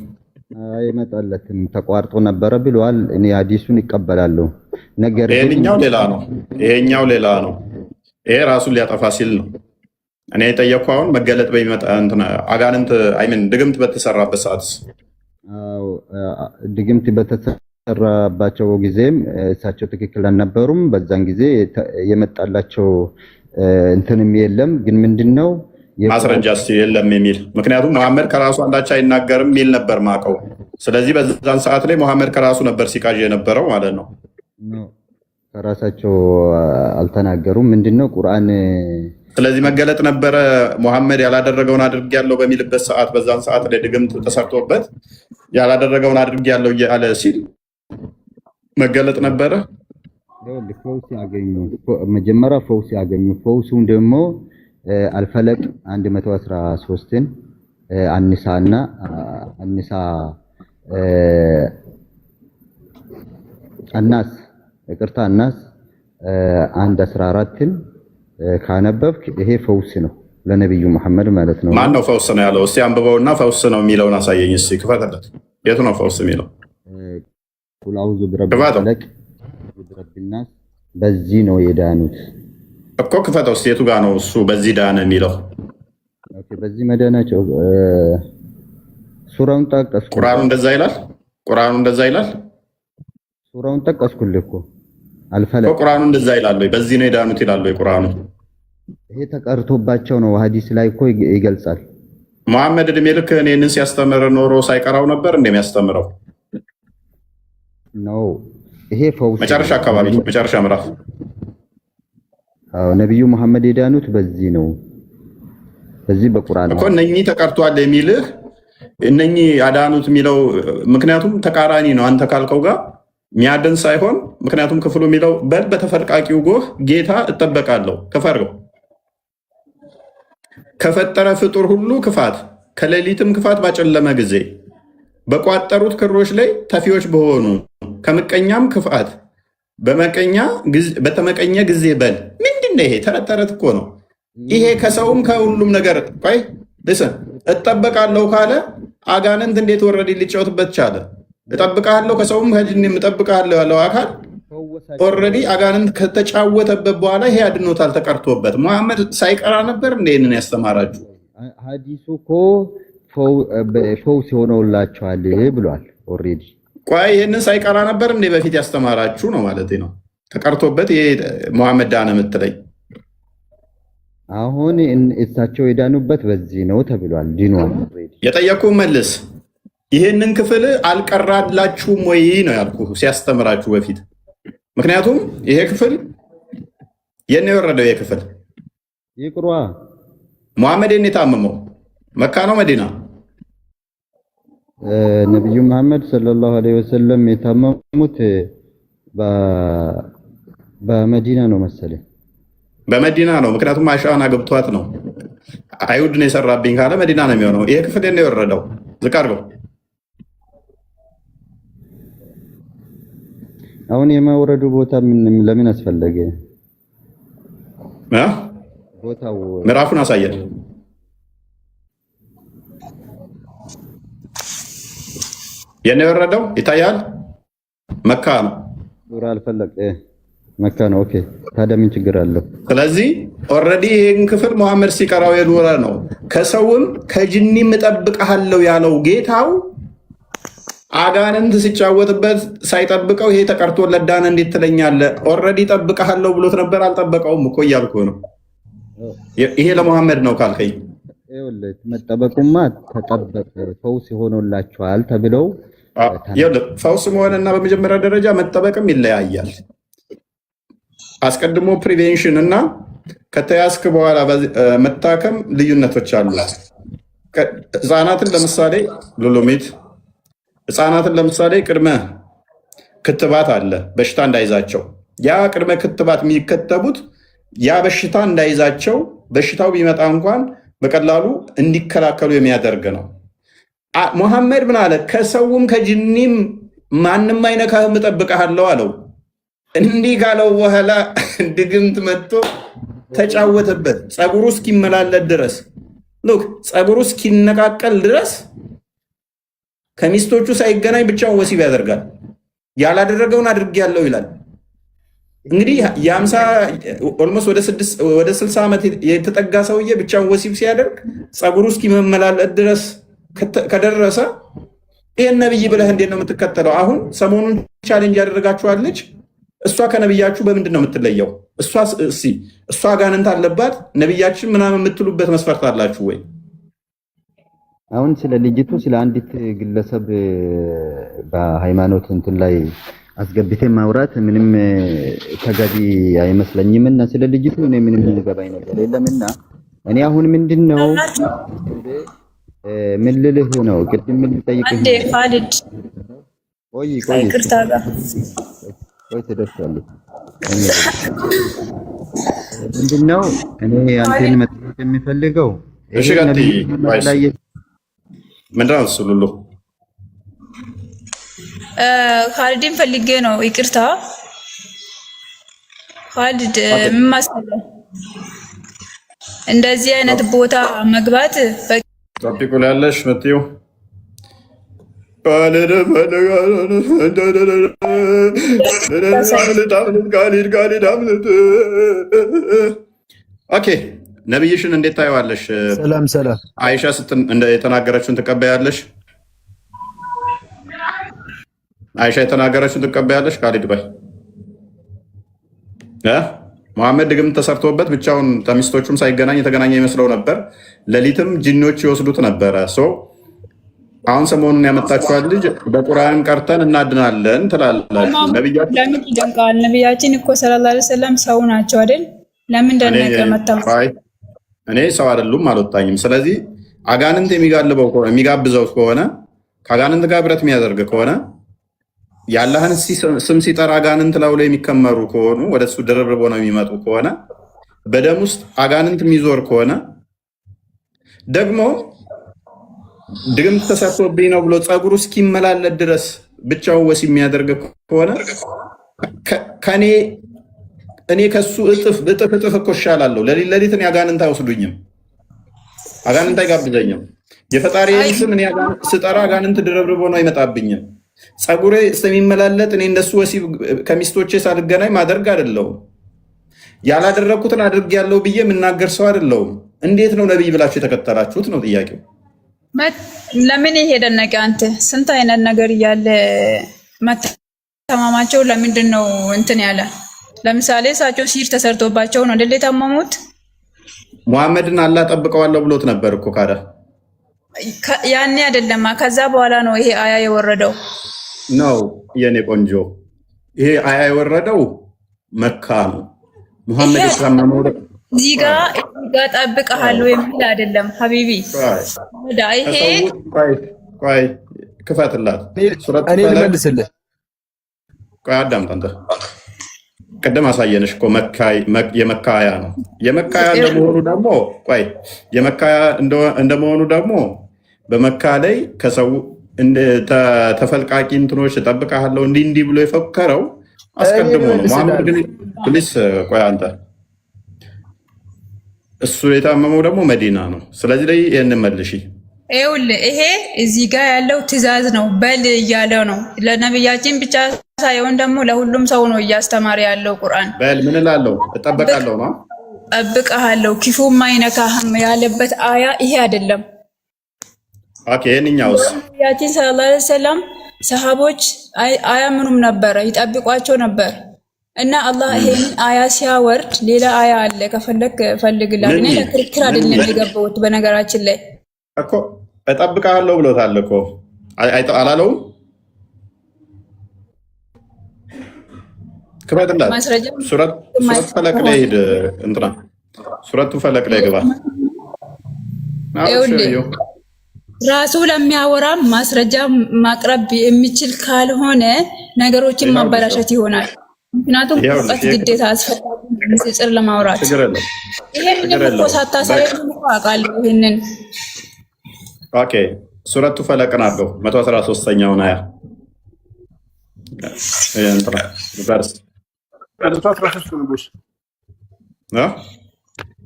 Speaker 4: አይመጣለትም፣ ተቋርጦ ነበረ ብለዋል። እኔ ሐዲሱን ይቀበላለሁ። ነገር ግን
Speaker 1: ይሄኛው ሌላ ነው። ይሄ ራሱን ሊያጠፋ ሲል ነው። እኔ የጠየቅኩህ አሁን መገለጥ በሚመጣ አጋንንት አይምን ድግምት በተሰራበት ሰዓት
Speaker 4: ድግምት በተሰራባቸው ጊዜም እሳቸው ትክክል አልነበሩም። በዛን ጊዜ የመጣላቸው እንትንም የለም። ግን ምንድነው
Speaker 1: ማስረጃ የለም የሚል ምክንያቱም መሐመድ ከራሱ አንዳች አይናገርም የሚል ነበር ማቀው። ስለዚህ በዛን ሰዓት ላይ መሐመድ ከራሱ ነበር ሲቃዥ የነበረው ማለት ነው።
Speaker 4: ከራሳቸው አልተናገሩም። ምንድነው ቁርአን
Speaker 1: ስለዚህ መገለጥ ነበረ። ሙሐመድ ያላደረገውን አድርጌያለሁ በሚልበት ሰዓት በዛን ሰዓት ላይ ድግምት ተሰርቶበት ያላደረገውን አድርጌያለሁ እያለ ሲል መገለጥ ነበረ።
Speaker 4: ፈውስ ያገኙ መጀመሪያ ፈውስ ያገኙ። ፈውሱን ደግሞ አልፈለቅ 113ን አንሳና አንሳ አናስ ይቅርታ አናስ 114ን ካነበብክ ይሄ ፈውስ ነው ለነብዩ መሐመድ ማለት ነው።
Speaker 1: ማን ነው ፈውስ ነው ያለው? እስቲ አንብበውና ፈውስ ነው የሚለውን አሳየኝ። እስቲ ክፈትለት። የቱ ነው ፈውስ የሚለው?
Speaker 4: ቁል አውዙ ቢረቢል ፈለቅ ቢረቢናስ በዚህ ነው የዳኑት
Speaker 1: እኮ። ክፈተው እስቲ የቱ ጋር ነው እሱ በዚህ ዳነ የሚለው?
Speaker 4: ኦኬ በዚህ መዳናቸው ሱራውን ጠቀስኩ።
Speaker 1: ቁርአኑ እንደዛ ይላል። ቁርአኑ እንደዛ ይላል።
Speaker 4: ሱራውን ጠቀስኩልህ እኮ አልፈለቅ
Speaker 1: ቁርአኑ እንደዛ ይላል ወይ? በዚህ ነው የዳኑት ይላል ወይ ቁርአኑ?
Speaker 4: ይሄ ተቀርቶባቸው ነው። ሐዲስ ላይ እኮ ይገልጻል።
Speaker 1: መሐመድ እድሜ ልክ እኔን ሲያስተምር ኖሮ ሳይቀራው ነበር እንደሚያስተምረው
Speaker 4: ነው። ይሄ ፈውስ
Speaker 1: መጨረሻ አካባቢ መጨረሻ ምዕራፍ።
Speaker 4: አዎ ነብዩ መሐመድ የዳኑት በዚህ ነው። በዚህ በቁርአን
Speaker 1: እኮ እነኚህ ተቀርቷል የሚልህ እነኚህ አዳኑት የሚለው ምክንያቱም ተቃራኒ ነው አንተ ካልከው ጋር ሚያድን ሳይሆን ምክንያቱም ክፍሉ የሚለው በል በተፈርቃቂው ጎህ ጌታ እጠበቃለሁ ከፈርገው ከፈጠረ ፍጡር ሁሉ ክፋት ከሌሊትም ክፋት ባጨለመ ጊዜ በቋጠሩት ክሮች ላይ ተፊዎች በሆኑ ከምቀኛም ክፋት በተመቀኘ ጊዜ በል። ምንድነው ይሄ? ተረት እኮ ነው ይሄ። ከሰውም ከሁሉም ነገር ቆይ ልስን እጠበቃለሁ ካለ አጋንንት እንዴት ወረድ ሊጫወትበት ቻለ? እጠብቃለሁ ከሰውም ከጅንም እጠብቃለሁ ያለው አካል ኦልሬዲ አጋንንት ከተጫወተበት በኋላ ይሄ አድኖታል ተቀርቶበት። ሙሐመድ ሳይቀራ ነበር እንደምን ያስተማራችሁ?
Speaker 4: ሐዲሱ እኮ ፈውስ ሆኖላችኋል ብሏል ኦልሬዲ።
Speaker 1: ቆይ ይሄንን ሳይቀራ ነበር እንደ በፊት ያስተማራችሁ ነው ማለት ነው። ተቀርቶበት ይሄ ሙሐመድ ዳነ የምትለኝ
Speaker 4: አሁን እሳቸው የዳኑበት በዚህ ነው ተብሏል። ዲኗል ኦልሬዲ።
Speaker 1: የጠየቁህ መልስ ይሄንን ክፍል አልቀራላችሁም ወይ ነው ያልኩህ ሲያስተምራችሁ በፊት። ምክንያቱም ይሄ ክፍል የኔ የወረደው ይሄ ክፍል
Speaker 4: ይቅሯ
Speaker 1: ሙሐመድ የታመመው መካ ነው መዲና?
Speaker 4: ነብዩ መሐመድ ሰለላሁ ዐለይሂ ወሰለም የታመሙት በመዲና ነው መሰለኝ።
Speaker 1: በመዲና ነው። ምክንያቱም አይሻን አግብቷት ነው። አይሁድ ነው የሰራብኝ ካለ መዲና ነው የሚሆነው። ይሄ ክፍል የኔ የወረደው ዝቅ አድርገው።
Speaker 4: አሁን የማውረዱ ቦታ ለምን አስፈለገ? ቦታው
Speaker 1: ምዕራፉን አሳየን። የኔ የወረደው ይታያል። መካ ነው።
Speaker 4: ሱራ አልፈለቀ መካ ነው። ኦኬ ታዲያ ምን ችግር አለው?
Speaker 1: ስለዚህ ኦልሬዲ ይሄን ክፍል መሐመድ ሲቀራው የኖረ ነው። ከሰውም ከጅኒም እጠብቅሃለሁ ያለው ጌታው አጋንንት ሲጫወትበት ሳይጠብቀው ይሄ ተቀርቶለት ዳነ እንዴት ትለኛለህ? ኦልሬዲ እጠብቅሃለሁ ብሎት ነበር። አልጠበቀውም እኮ እያልኩ ነው። ይሄ ለመሐመድ ነው ካልከኝ
Speaker 4: ይኸውልህ መጠበቁማ ተጠበቀ ፈውስ ሆኖላችኋል ተብለው
Speaker 1: ፈውስ መሆንና በመጀመሪያ ደረጃ መጠበቅም ይለያያል። አስቀድሞ ፕሪቬንሽን እና ከተያዝክ በኋላ መታከም ልዩነቶች አሉ። ህፃናትን ለምሳሌ ሉሉሚት ህፃናትን ለምሳሌ ቅድመ ክትባት አለ በሽታ እንዳይዛቸው። ያ ቅድመ ክትባት የሚከተቡት ያ በሽታ እንዳይዛቸው በሽታው ቢመጣ እንኳን በቀላሉ እንዲከላከሉ የሚያደርግ ነው። ሙሐመድ ምን አለ? ከሰውም ከጅኒም ማንም አይነካህም እጠብቅሃለሁ አለው። እንዲህ ካለው በኋላ ድግምት መጥቶ ተጫወተበት። ፀጉሩ እስኪመላለጥ ድረስ ሉክ ፀጉሩ እስኪነቃቀል ድረስ ከሚስቶቹ ሳይገናኝ ብቻውን ወሲብ ያደርጋል። ያላደረገውን አድርጌያለሁ ይላል። እንግዲህ ኦልሞስት ወደ 60 ዓመት የተጠጋ ሰውዬ ብቻውን ወሲብ ሲያደርግ ፀጉሩ እስኪመላለጥ ድረስ ከደረሰ ይህን ነብይ ብለህ እንዴት ነው የምትከተለው? አሁን ሰሞኑን ቻሌንጅ ያደረጋችኋለች። እሷ ከነብያችሁ በምንድን ነው የምትለየው? እሷ አጋንንት አለባት ነብያችን ምናምን የምትሉበት መስፈርት አላችሁ ወይ?
Speaker 4: አሁን ስለ ልጅቱ ስለ አንዲት ግለሰብ በሃይማኖት እንትን ላይ አስገብተን ማውራት ምንም ተገቢ አይመስለኝምና ስለ ልጅቱ እኔ ምንም ልገባኝ ነገር የለምና እኔ አሁን ምንድነው ምን ልልህ ነው ቅድም ምን ልጠይቅህ
Speaker 5: አንዴ ኻሊድ
Speaker 4: ቆይ
Speaker 5: ይቅርታ ጋር
Speaker 4: ቆይ ተደርሻለሁ ምንድነው እኔ አንተን መጠየቅ የሚፈልገው
Speaker 1: እሺ ጋቲ ምንድነው እሱ ሉሉ
Speaker 5: ኻሊድን ፈልጌ ነው ይቅርታ ኻሊድ ምን መሰለህ እንደዚህ አይነት ቦታ መግባት
Speaker 1: ቶፒኩ ላይ ያለሽ መጥዩ ኦኬ ነብይሽን እንዴት ታየዋለሽ?
Speaker 2: ሰላም
Speaker 1: አይሻ የተናገረችውን ትቀበያለሽ? አይሻ የተናገረችውን ትቀበያለሽ? ካሊድ ባይ መሐመድ ድግም ተሰርቶበት ብቻውን ከሚስቶቹም ሳይገናኝ የተገናኘ ይመስለው ነበር። ሌሊትም ጂኒዎች ይወስዱት ነበረ። አሁን ሰሞኑን ያመጣችኋል ልጅ በቁርአን ቀርተን እናድናለን ትላለች።
Speaker 5: ለምን ይደንቃል? ነብያችን እኮ ሰለላሁ ዐለይሂ ወሰለም ሰው ናቸው አይደል? ለምን ደነቀ መጣው?
Speaker 1: እኔ ሰው አይደሉም አልወጣኝም። ስለዚህ አጋንንት የሚጋብዘው ከሆነ ከአጋንንት ጋር ብረት የሚያደርግ ከሆነ የአላህን ስም ሲጠራ አጋንንት ላው ላይ የሚከመሩ ከሆኑ ወደሱ ድርብርቦ ነው የሚመጡ ከሆነ በደም ውስጥ አጋንንት የሚዞር ከሆነ ደግሞ ድግምት ተሰርቶብኝ ነው ብሎ ፀጉሩ እስኪመላለጥ ድረስ ብቻው ወሲ የሚያደርግ ከሆነ እኔ ከሱ እጥፍ እኮ እሻላለሁ። ለሊት እኔ አጋንንት አይወስዱኝም፣ አጋንንት አይጋብዘኝም። የፈጣሪዬን ስም እኔ ስጠራ አጋንንት ድርብርቦ ነው አይመጣብኝም። ፀጉሬ ስለሚመላለጥ እኔ እንደሱ ወሲብ ከሚስቶቼ ሳልገናኝ ማደርግ አይደለሁም። ያላደረኩትን አድርጌያለሁ ብዬ የምናገር ሰው አይደለሁም። እንዴት ነው ነብይ ብላችሁ የተከተላችሁት ነው ጥያቄው።
Speaker 5: ለምን ይሄ ደነቀ? አንተ ስንት አይነት ነገር እያለ መተማማቸው ለምንድን ነው እንትን ያለ? ለምሳሌ እሳቸው ሲር ተሰርቶባቸው ነው አይደል የታመሙት?
Speaker 1: ሙሐመድን አላህ ጠብቀዋለሁ ብሎት ነበር እኮ ካዳ
Speaker 5: ያኔ አይደለም፣ ከዛ በኋላ ነው ይሄ አያ የወረደው
Speaker 1: ነው። የኔ ቆንጆ ይሄ አያ የወረደው መካ ነው። ሙሐመድ ተሰማመው
Speaker 5: እዚህ ጋር ጠብቀሃለሁ የሚል አይደለም ሀቢቢ። ይሄ
Speaker 1: ቆይ ክፈትላት
Speaker 2: እኔ ልመልስልህ።
Speaker 1: ቆይ አዳምጥ አንተ ቅድም አሳየንሽ እኮ የመካ አያ ነው። የመካ አያ እንደመሆኑ ደግሞ ቆይ የመካ አያ እንደመሆኑ ደግሞ በመካ ላይ ከሰው ተፈልቃቂ እንትኖች እጠብቅሃለሁ እንዲህ ብሎ የፈከረው አስቀድሞ ነው። መሐመድ ግን ፕሊስ ቆይ አንተ እሱ የታመመው ደግሞ መዲና ነው። ስለዚህ ላይ ይሄንን መልሺ።
Speaker 5: ይኸውልህ ይሄ እዚህ ጋር ያለው ትዕዛዝ ነው፣ በል እያለ ነው። ለነብያችን ብቻ ሳይሆን ደግሞ ለሁሉም ሰው ነው እያስተማረ ያለው ቁርአን። በል
Speaker 1: ምን እላለሁ? እጠብቃለሁ ነው
Speaker 5: እጠብቅሃለሁ ክፉም አይነካህም ያለበት አያ ይሄ አይደለም።
Speaker 1: ኦኬ የኛውስ
Speaker 5: ነብያችን ሰለላሁ ዐለይሂ ወሰለም ሰሃቦች አያምኑም ነበር፣ ይጠብቋቸው ነበር። እና አላህ ይሄን አያ ሲያወርድ ሌላ አያ አለ፣ ከፈለክ ፈልግላት። እኔ ለክርክር አይደለም የገባሁት በነገራችን ላይ
Speaker 1: እኮ እጠብቅሃለሁ ብሎታል እኮ አላለውም? ክፈትላት። ሱረቱ ፈለቅ ላይ ሄድ እንትና ሱረቱ ፈለቅ ላይ ግባ።
Speaker 5: ራሱ ለሚያወራ ማስረጃ ማቅረብ የሚችል ካልሆነ ነገሮችን ማበላሸት ይሆናል። ምክንያቱም እውቀት ግዴታ አስፈላጊ ንጽጽር ለማውራት ይሄንን እኮ ሳታሳየን እኮ አውቃለሁ። ይሄንን
Speaker 1: ኦኬ ሱረቱ ፈለቅን አድርገው 113ኛውን አያ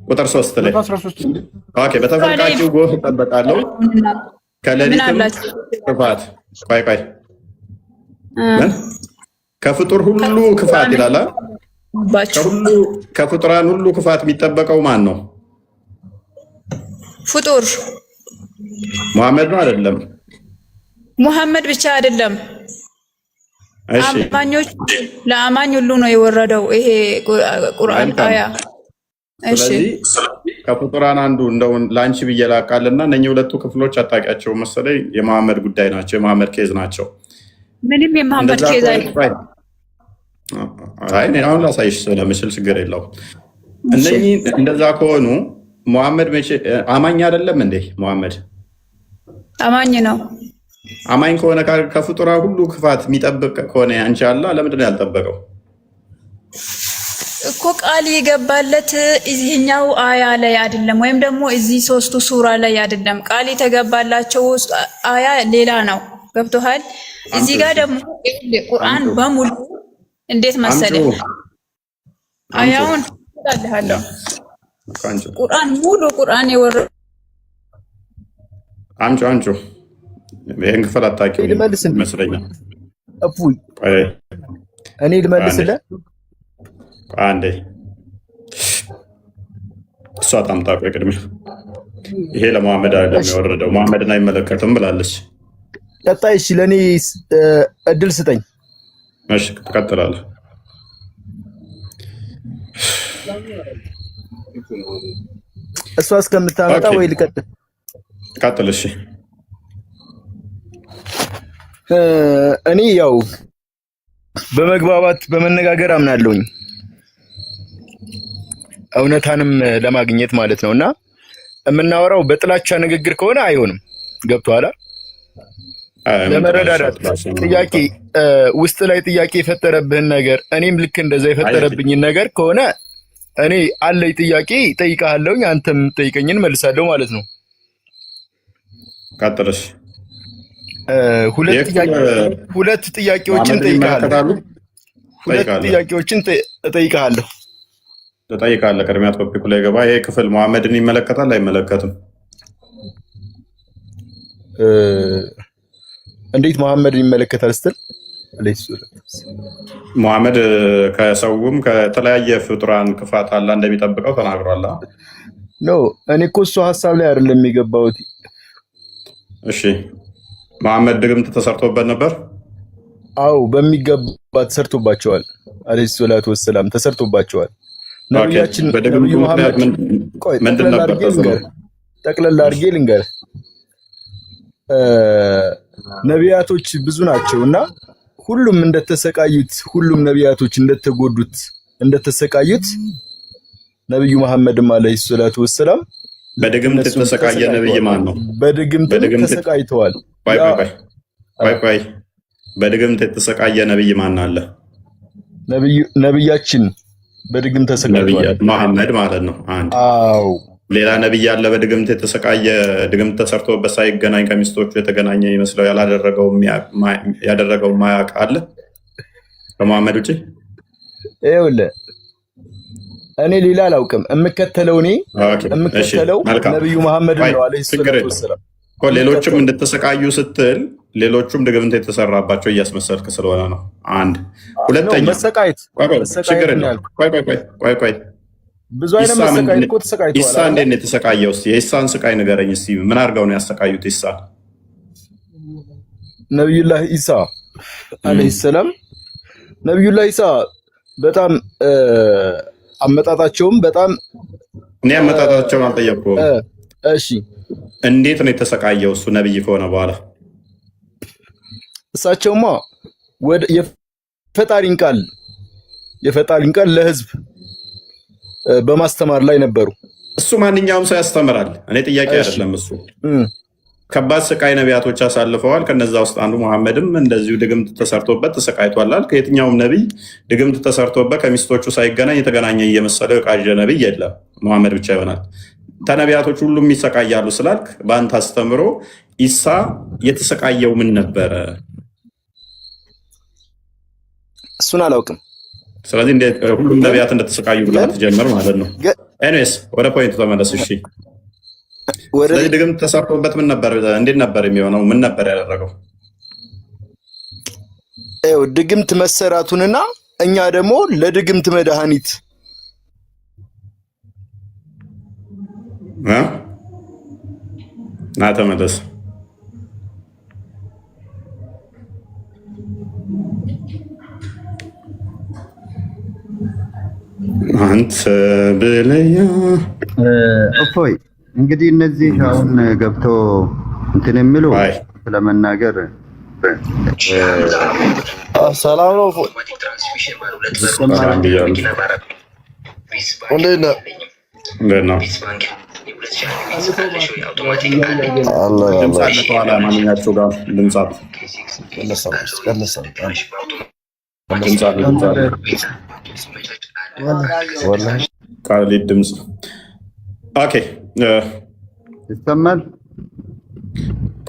Speaker 1: ቁጥር 3 ላይ ኦኬ በተፈልቃቂው ጎህ እጠበቃለሁ ከሌሊትም ክፋት ቆይ ከፍጡር ሁሉ ክፋት ይላል። ከፍጡራን ሁሉ ክፋት የሚጠበቀው ማን ነው?
Speaker 5: ፍጡር
Speaker 1: ሙሐመድ ነው አይደለም?
Speaker 5: ሙሐመድ ብቻ አይደለም፣ አማኞች ለአማኝ ሁሉ ነው የወረደው ይሄ ቁርአን አያ። እሺ
Speaker 1: ከፍጡራን አንዱ እንደው ላንቺ ብዬ ላቃልና እነኚህ ሁለቱ ክፍሎች አታውቂያቸው መሰለኝ የመሐመድ ጉዳይ ናቸው፣ የመሐመድ ኬዝ ናቸው።
Speaker 5: ምንም የመሐመድ ኬዝ አይደለም።
Speaker 1: አይ እኔ አሁን ላሳይሽ ስለምችል ችግር የለውም። እነኚህ እንደዛ ከሆኑ ሙሐመድ መቼ አማኝ አይደለም እንዴ? ሙሐመድ
Speaker 5: አማኝ ነው።
Speaker 1: አማኝ ከሆነ ከፍጡራ ሁሉ ክፋት የሚጠብቅ ከሆነ አንቺ አላህ ለምንድን ነው ያልጠበቀው?
Speaker 5: እኮ ቃል የገባለት እዚህኛው አያ ላይ አይደለም፣ ወይም ደግሞ እዚህ ሶስቱ ሱራ ላይ አይደለም። ቃል የተገባላቸው አያ ሌላ ነው። ገብቶሃል? እዚህ ጋር ደግሞ ቁርአን በሙሉ እንዴት መሰለህ አያውን ታላለህ ቁርአን ሙሉ ቁርአን የወረደ
Speaker 1: አንቺ ይሄን ክፍል አታውቂው ይመስለኛል።
Speaker 6: እፉይ እኔ ልመልስልህ
Speaker 1: አንዴ እሷ ታምጣ። ቆይ ቅድሚያ ይሄ ለሙሐመድ አይደለም የወረደው፣ ሙሐመድን አይመለከትም ብላለች።
Speaker 6: ቀጣይ እሺ፣ ለእኔ እድል ስጠኝ።
Speaker 1: እሺ ትቀጥላለህ።
Speaker 6: እሷ እስከምታመጣ ወይ ልቀጥል?
Speaker 1: ቀጥል። እሺ
Speaker 6: እኔ ያው በመግባባት በመነጋገር አምናለሁኝ እውነታንም ለማግኘት ማለት ነውና የምናወራው በጥላቻ ንግግር ከሆነ አይሆንም። ገብቶሃል? ለመረዳዳት ጥያቄ ውስጥ ላይ ጥያቄ የፈጠረብህን ነገር እኔም ልክ እንደዛ የፈጠረብኝን ነገር ከሆነ እኔ አለኝ ጥያቄ ጠይቃለሁኝ፣ አንተም ጠይቀኝን መልሳለሁ ማለት ነው።
Speaker 1: ቀጥልሽ።
Speaker 6: ሁለት ጥያቄዎችን ጠይቃለሁ።
Speaker 1: ትጠይቃለህ። ቅድሚያ ቶፒኩ ላይ ገባ። ይሄ ክፍል ሙሐመድን ይመለከታል አይመለከትም?
Speaker 6: እንዴት ሙሐመድን ይመለከታል ስትል
Speaker 1: ሙሐመድ ከሰውም ከተለያየ ፍጡራን ክፋት አላ እንደሚጠብቀው ተናግሯል።
Speaker 6: ኖ እኔ እኮ እሱ ሀሳብ ላይ አይደለም የሚገባውት።
Speaker 1: እሺ ሙሐመድ ድግምት ተሰርቶበት ነበር?
Speaker 6: አው በሚገባ ተሰርቶባቸዋል። አለይሂ ሰላቱ ወሰላም ተሰርቶባቸዋል። ነብያችን ነብዩ መሐመድ
Speaker 1: ምንድን ነበር?
Speaker 6: ጠቅለል አድርጌ ልንገር። ነቢያቶች ብዙ ናቸውና ሁሉም እንደተሰቃዩት፣ ሁሉም ነቢያቶች እንደተጎዱት እንደተሰቃዩት ነብዩ መሐመድም አለይሂ ሰላቱ ወሰላም
Speaker 1: በድግምት የተሰቃየ ነብይ ማን ነው?
Speaker 6: በድግምት ተሰቃይተዋል።
Speaker 1: ቆይ በድግምት የተሰቃየ ነብይ ማን አለ?
Speaker 6: ነብያችን በድግምት ተሰቃይተዋል።
Speaker 1: መሐመድ ማለት ነው። አንድ
Speaker 6: አዎ።
Speaker 1: ሌላ ነብይ ያለ በድግምት የተሰቃየ፣ ድግምት ተሰርቶበት ሳይገናኝ ከሚስቶቹ የተገናኘ ይመስለው ያደረገው ማያውቅ አለ ከመሐመድ ውጭ?
Speaker 6: ይኸውልህ እኔ ሌላ አላውቅም። የምከተለው ነብዩ መሐመድ ነው አለይሂ ሰላቱ ወሰላም።
Speaker 1: ሌሎችም እንድትሰቃዩ ስትል ሌሎቹም ድግምት የተሰራባቸው እያስመሰልክ ስለሆነ ነው። አንድ ሁለተኛ
Speaker 6: መሰቃየት
Speaker 1: ቆይ
Speaker 6: ብዙ አይነት መሰቃየት እኮ ተሰቃይተዋል።
Speaker 1: ኢሳ እንዴት ነው የተሰቃየው? እስኪ የኢሳን ስቃይ ንገረኝ እስኪ። ምን አድርገው ነው ያሰቃዩት ኢሳ?
Speaker 6: ነብዩላህ ኢሳ አለይሂ ሰላም ነብዩላህ ኢሳ በጣም አመጣጣቸውም በጣም
Speaker 1: እኔ አመጣጣቸውን አልጠየቅኩም።
Speaker 6: እሺ
Speaker 1: እንዴት ነው የተሰቃየው እሱ ነብይ ከሆነ በኋላ?
Speaker 6: እሳቸውማ ወደ የፈጣሪን ቃል ለህዝብ በማስተማር ላይ ነበሩ።
Speaker 1: እሱ ማንኛውም ሰው ያስተምራል። እኔ ጥያቄ አይደለም እሱ። ከባድ ስቃይ ነቢያቶች አሳልፈዋል። ከነዛ ውስጥ አንዱ መሐመድም እንደዚሁ ድግምት ተሰርቶበት ተሰቃይቷላል። ከየትኛውም ነቢይ ድግምት ተሰርቶበት ከሚስቶቹ ሳይገናኝ የተገናኘ እየመሰለው የቃዠ ነቢይ የለም። መሐመድ ብቻ ይሆናል። ተነቢያቶች ሁሉም ይሰቃያሉ ስላልክ በአንተ አስተምሮ ኢሳ የተሰቃየው ምን ነበረ?
Speaker 6: እሱን አላውቅም።
Speaker 1: ስለዚህ ሁሉም ነቢያት እንደተሰቃዩ ብለህ ትጀምር ማለት ነው። ኤኒዌይስ ወደ ፖይንቱ ተመለስ። እሺ ስለዚህ ድግምት ተሰርቶበት ምን ነበር? እንዴት ነበር የሚሆነው? ምን ነበር ያደረገው?
Speaker 6: ድግምት መሰራቱንና እኛ ደግሞ ለድግምት መድኃኒት
Speaker 1: ና ተመለስ። አንተ ብለያ
Speaker 4: እፎይ እንግዲህ እነዚህ አሁን ገብቶ እንትን የሚሉ ስለመናገር
Speaker 7: ሰላም ነው።
Speaker 1: ሰላም ብያለሁ።
Speaker 7: እንዴት ነህ?
Speaker 1: እንዴት ነው? ድምፅ አለ ከኋላ ማንኛቸው ጋር ድምፃት ቃሊድ ድምፅ ኦኬ
Speaker 4: ይሰማል።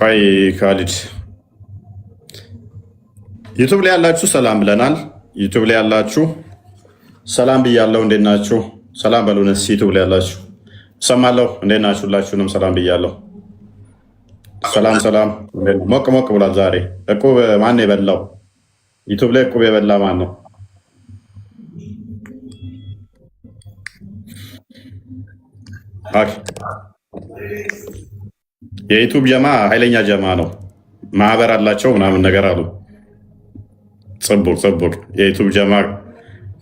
Speaker 1: ቆይ ካሊድ ዩቱብ ላይ ያላችሁ ሰላም ብለናል። ዩቱብ ላይ ያላችሁ ሰላም ብያለሁ። እንዴት ናችሁ? ሰላም በሉንስ። ዩቱብ ላይ ያላችሁ እሰማለሁ። እንዴት ናችሁ? ሁላችሁንም ሰላም ብያለሁ። ሰላም ሰላም። ሞቅ ሞቅ ብሏል ዛሬ። እቁብ ማን ነው የበላው? ዩቱብ ላይ እቁብ የበላ ማን ነው? የዩቱብ ጀማ ኃይለኛ ጀማ ነው። ማህበር አላቸው ምናምን ነገር አሉ። ጽቡቅ ጽቡቅ። የዩቱብ ጀማ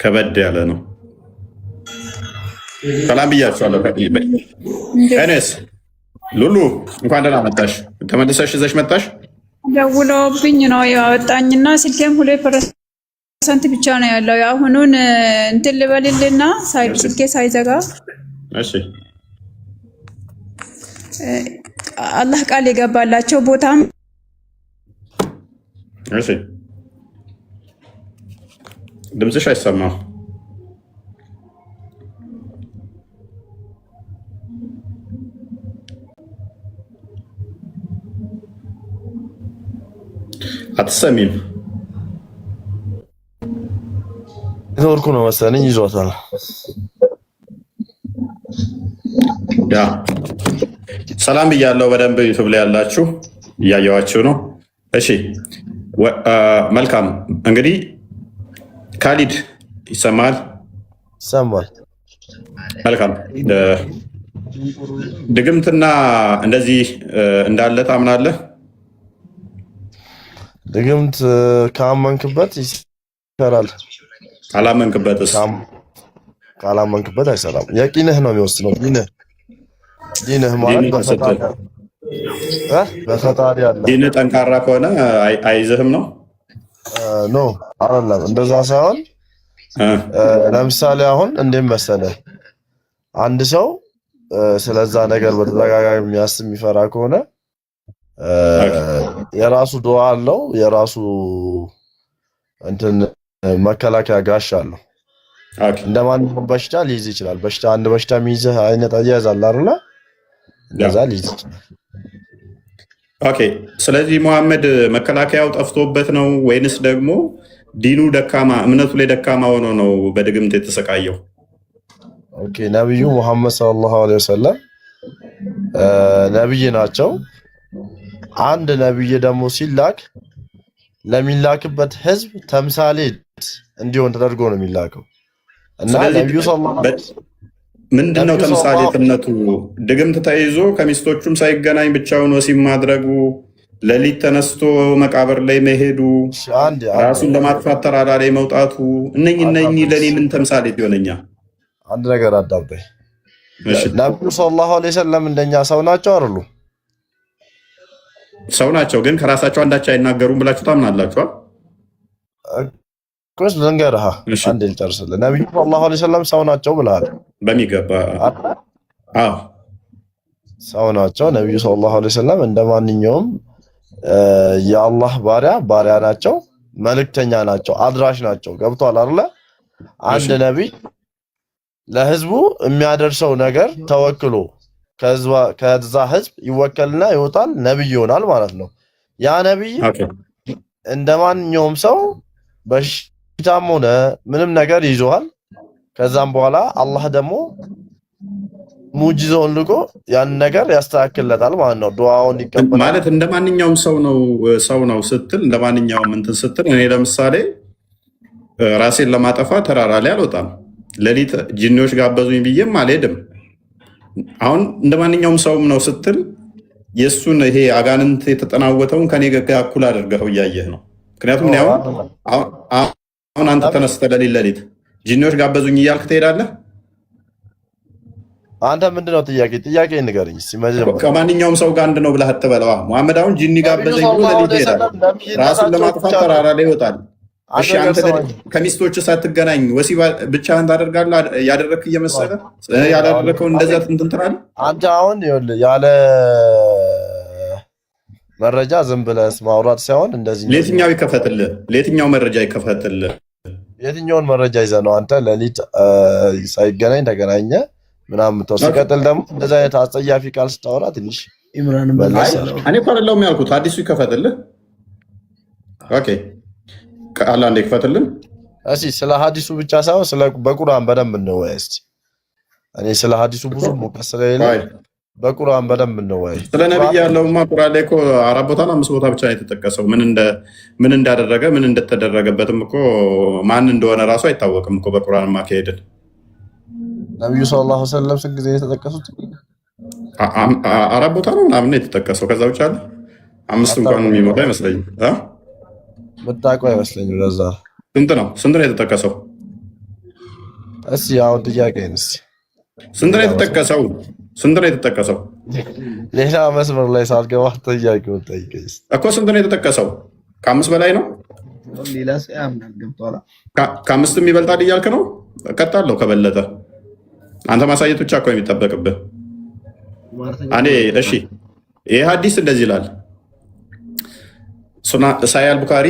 Speaker 1: ከበድ ያለ ነው። ሰላም ብያችኋለሁ። እኔስ ሉሉ እንኳን ደህና መጣሽ። ተመልሰሽ ይዘሽ መጣሽ።
Speaker 5: ደውለውብኝ ነው ያወጣኝና ስልኬም 2% ብቻ ነው ያለው። የአሁኑን እንትን ልበልልና ስልኬ ሳይዘጋ
Speaker 1: እሺ።
Speaker 5: አላህ ቃል የገባላቸው ቦታም
Speaker 1: እሺ። ድምፅሽ አይሰማም። አትሰሚም።
Speaker 7: ኔትወርኩ ነው መሰለኝ ይዞታል።
Speaker 1: ያ ሰላም ብያለሁ። በደንብ ዩቱብ ላይ ያላችሁ እያየዋችሁ ነው። እሺ መልካም። እንግዲህ ካሊድ ይሰማል?
Speaker 7: ይሰማል።
Speaker 1: መልካም። ድግምትና እንደዚህ እንዳለ ታምናለህ?
Speaker 7: ድግምት ካመንክበት ይሰራል።
Speaker 1: ካላመንክበትስ?
Speaker 7: ካላመንክበት አይሰራም። የቂንህ ነው የሚወስነው። ዲንህ ማለት በፈጣሪ ያለ
Speaker 1: ዲንህ ጠንካራ ከሆነ አይዝህም ነው?
Speaker 7: ኖ አይደለም፣ እንደዛ ሳይሆን ለምሳሌ አሁን እንዴት መሰለህ፣ አንድ ሰው ስለዛ ነገር በተደጋጋሚ የሚያስብ የሚፈራ ከሆነ የራሱ ዱዓ አለው፣ የራሱ እንትን መከላከያ ጋሻ አለው። እንደማንኛውም በሽታ ሊይዝ ይችላል። በሽታ አንድ በሽታ የሚይዝህ አይነት አያያዛል አይደለ? እንደዛ ሊይዝ ይችላል።
Speaker 1: ኦኬ። ስለዚህ መሐመድ መከላከያው ጠፍቶበት ነው ወይንስ ደግሞ ዲኑ ደካማ፣ እምነቱ ላይ ደካማ ሆኖ ነው በድግምት የተሰቃየው?
Speaker 7: ኦኬ። ነብዩ መሐመድ ሰለላሁ ዐለይሂ ወሰለም ነብይ ናቸው። አንድ ነብይ ደግሞ ሲላክ ለሚላክበት ህዝብ ተምሳሌት እንዲሆን ተደርጎ ነው የሚላከው እና ነብዩ ሰለላሁ
Speaker 1: ምንድነው ተምሳሌትነቱ? ድግምት ተይዞ ከሚስቶቹም ሳይገናኝ ብቻውን ወሲብ ማድረጉ፣ ሌሊት ተነስቶ መቃብር ላይ መሄዱ፣ ራሱን ለማጥፋት ተራራ ላይ መውጣቱ፣ እነኚህ ለኔ ምን ተምሳሌት ይሆነኛል?
Speaker 7: አንድ ነገር አዳምጠኝ። ነብዩ ሰለላሁ ዐለይሂ ወሰለም እንደኛ ሰው ናቸው አይደሉ?
Speaker 1: ሰው ናቸው፣ ግን ከራሳቸው አንዳች አይናገሩም ብላችሁ ታምናላችሁ?
Speaker 7: ኮስ ልንገርህ፣ አንዴ ልጨርስልህ። ነብዩ ሰለላሁ ዐለይሂ ወሰለም ሰው ናቸው ብለሃል።
Speaker 1: በሚገባ አዎ፣
Speaker 7: ሰው ናቸው። ነብዩ ሰለላሁ ዐለይሂ ወሰለም እንደማንኛውም የአላህ ባሪያ ናቸው፣ መልእክተኛ ናቸው፣ አድራሽ ናቸው። ገብቷል አይደለ? አንድ ነብይ ለህዝቡ የሚያደርሰው ነገር ተወክሎ ከዛ ህዝብ ይወከልና ይወጣል፣ ነብይ ይሆናል ማለት ነው። ያ ነብይ እንደማንኛውም ሰው በሽታም ሆነ ምንም ነገር ይዞሃል። ከዛም በኋላ አላህ ደግሞ ሙጂዛውን ልኮ ያን ነገር ያስተካክለታል ማለት ነው። ዱዓውን ይቀበላል
Speaker 1: ማለት እንደማንኛውም ሰው ነው ስትል፣ እንደማንኛውም እንትን ስትል፣ እኔ ለምሳሌ ራሴን ለማጠፋ ተራራ ላይ አልወጣም። ሌሊት ጂኒዎች ጋበዙኝ ብዬም አልሄድም። አሁን እንደማንኛውም ሰውም ነው ስትል የእሱን ይሄ አጋንንት የተጠናወተውን ከኔ ጋር እኩል አድርገው እያየህ ነው። ምክንያቱም አሁን አንተ ተነስተህ ሌሊት ጂኒዎች ጋበዙኝ እያልክ ትሄዳለህ።
Speaker 7: አንተ ምንድነው ጥያቄ ንገረኝ እስኪ መጀመሪያ።
Speaker 1: ከማንኛውም ሰው ጋር አንድ ነው ብለህ አትበለዋ። ሙሐመድ አሁን ጂኒ ጋበዘኝ ብሎ ለሊት ይሄዳል፣ ራሱን ለማጥፋት ተራራ ላይ ይወጣል። እሺ አንተ ከሚስቶች ሳትገናኝ ወሲብ ብቻህን ታደርጋለህ? ያደረግክ እየመሰለ ያላደረግከውን እንደዛ እንትን ትላለህ።
Speaker 7: አንተ አሁን ይኸውልህ ያለ መረጃ ዝም ብለህ ማውራት ሳይሆን እንደዚህ
Speaker 1: ለየትኛው ይከፈትልህ? ለየትኛው መረጃ ይከፈትልህ?
Speaker 7: የትኛውን መረጃ ይዘህ ነው አንተ ሌሊት ሳይገናኝ ተገናኘ ምናምን ተው። ሲቀጥል ደግሞ እንደዚህ አይነት አጸያፊ ቃል ስታወራ ትንሽ
Speaker 2: ኢምራን
Speaker 1: እኔ እኮ አይደለሁም ያልኩት፣ አዲሱ ይከፈትልህ። ኦኬ ቃል አንዴ ይከፈትልን።
Speaker 7: እሺ ስለ ሐዲሱ ብቻ ሳይሆን ስለ በቁርአን በደንብ እንወያይ እስኪ። እኔ ስለ ሐዲሱ ብዙ ሙቀት ስለሌለ በቁርአን በደንብ እንወያይ። ስለ
Speaker 1: ነብይ ያለውማ ቁርአን ላይ እኮ 4 ቦታና 5 ቦታ ብቻ ነው የተጠቀሰው። ምን እንዳደረገ ምን እንደተደረገበትም እኮ ማን እንደሆነ ራሱ አይታወቅም እኮ በቁርአን ማካሄድን።
Speaker 7: ነብዩ ሰለላሁ ዐለይሂ ወሰለም ስንት ጊዜ የተጠቀሱት?
Speaker 1: 4 ቦታ ነው ምናምን የተጠቀሰው። ከዛ ብቻ አለ 5 እንኳን የሚሞላ አይመስለኝም።
Speaker 7: ምጣቁ አይመስለኝም። ለዛ
Speaker 1: ስንት ነው የተጠቀሰው?
Speaker 7: እስኪ አሁን ጥያቄን እስኪ
Speaker 1: ስንት ነው የተጠቀሰው?
Speaker 7: ሌላ መስመር ላይ ሳልገባ ጥያቄውን ጠይቀኝ
Speaker 1: እኮ። ስንት ነው የተጠቀሰው? ከ5 በላይ ነው።
Speaker 2: ሌላ ሰው ያምናል። ገብቶሃል?
Speaker 1: ከ5 ይበልጣል እያልክ ነው? እቀጣለሁ ከበለጠ። አንተ ማሳየት ብቻ እኮ የሚጠበቅብህ። እሺ ይህ ሐዲስ እንደዚህ ይላል። ሳሂህ አል-ቡኻሪ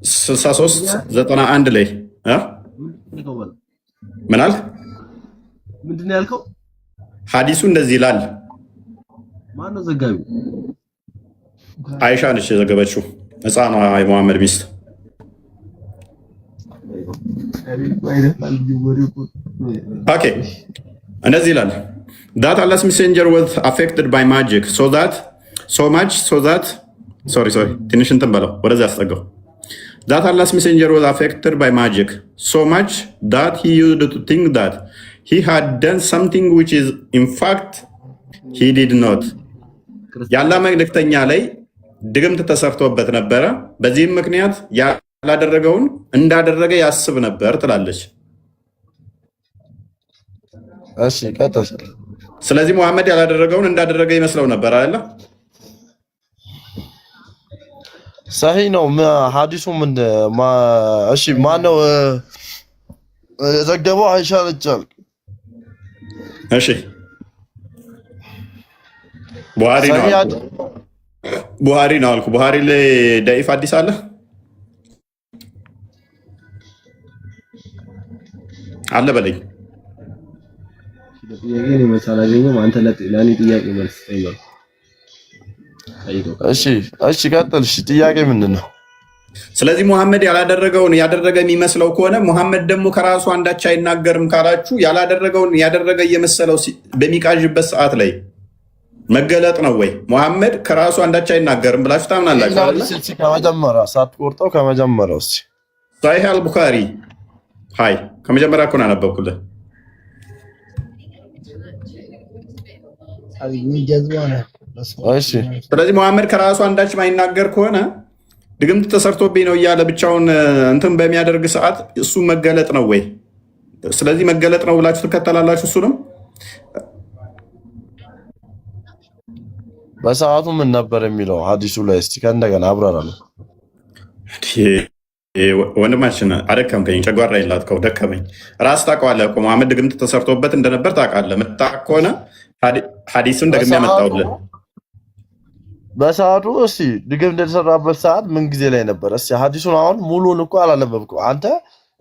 Speaker 1: 6391 ላይ ምን አልክ?
Speaker 8: ምንድን ነው ያልከው?
Speaker 1: ሐዲሱ እንደዚህ ይላል።
Speaker 8: ማነው ዘጋቢው?
Speaker 1: አይሻ ነች የዘገበችው፣ ሕፃኗ የመሐመድ ሚስት። ኦኬ እንደዚህ ይላል። that Allah's messenger was affected by magic ትንሽ እንትን በለው ወደዚያ አስጠጋው። that Allah's messenger was affected by magic so much that he used to think that he had done something which is in fact he did not። የአላህ መልእክተኛ ላይ ድግምት ተሰርቶበት ነበረ። በዚህም ምክንያት ያላደረገውን እንዳደረገ ያስብ ነበር ትላለች።
Speaker 7: እሺ ቀጥል።
Speaker 1: ስለዚህ ሙሐመድ ያላደረገውን እንዳደረገ ይመስለው ነበር አይደለ?
Speaker 7: ሰሂህ ነው ሐዲሱ። እሺ ማነው የዘገበው? አይሻ ነች አልክ።
Speaker 1: እሺ ቡሃሪ ነው አልኩ። ቡሃሪ ላይ ደኢፍ ሐዲስ አለ በለኝ።
Speaker 8: ጥያቄ መልስ አላገኘሁም። አንተ ለእኔ ጥያቄ መልስ ጠይቀው።
Speaker 7: እሺ ቀጥል። እሺ ጥያቄ ምንድን ነው?
Speaker 1: ስለዚህ ሙሐመድ ያላደረገውን ያደረገ የሚመስለው ከሆነ ሙሐመድ ደግሞ ከራሱ አንዳች አይናገርም ካላችሁ ያላደረገውን ያደረገ እየመሰለው በሚቃዥበት ሰዓት ላይ መገለጥ ነው ወይ? ሙሐመድ ከራሱ አንዳች አይናገርም ብላችሁ ታምናላችሁ?
Speaker 7: ከመጀመሪያ ሳትቆርጠው ከመጀመሪያው እስኪ
Speaker 1: ሳሂህ አል-ቡኻሪ ከመጀመሪያ እኮ ነው ያነበብኩልህ። ስለዚህ ሙሐመድ ከራሱ አንዳች ማይናገር ከሆነ ድግምት ተሰርቶብኝ ነው እያለ ብቻውን እንትን በሚያደርግ ሰዓት እሱ መገለጥ ነው ወይ? ስለዚህ መገለጥ ነው ብላችሁ ትከተላላችሁ እሱንም?
Speaker 7: በሰዓቱ ምን ነበር የሚለው ሐዲሱ ላይ እስቲ ከእንደገና አብራራለሁ።
Speaker 1: ወንድማችን አደከምከኝ፣ ጨጓራ የላትከው ደከመኝ። ራስ ታውቀዋለህ እኮ ሙሐመድ ድግምት ተሰርቶበት እንደነበር ታውቃለህ። የምታውቅ ከሆነ ሐዲሱን ደግሜ ያመጣሁልህ።
Speaker 7: በሰዓቱ እስቲ ድግምት እንደተሰራበት ሰዓት ምን ጊዜ ላይ ነበር? እስቲ ሐዲሱን አሁን ሙሉን እኮ አላነበብከው አንተ።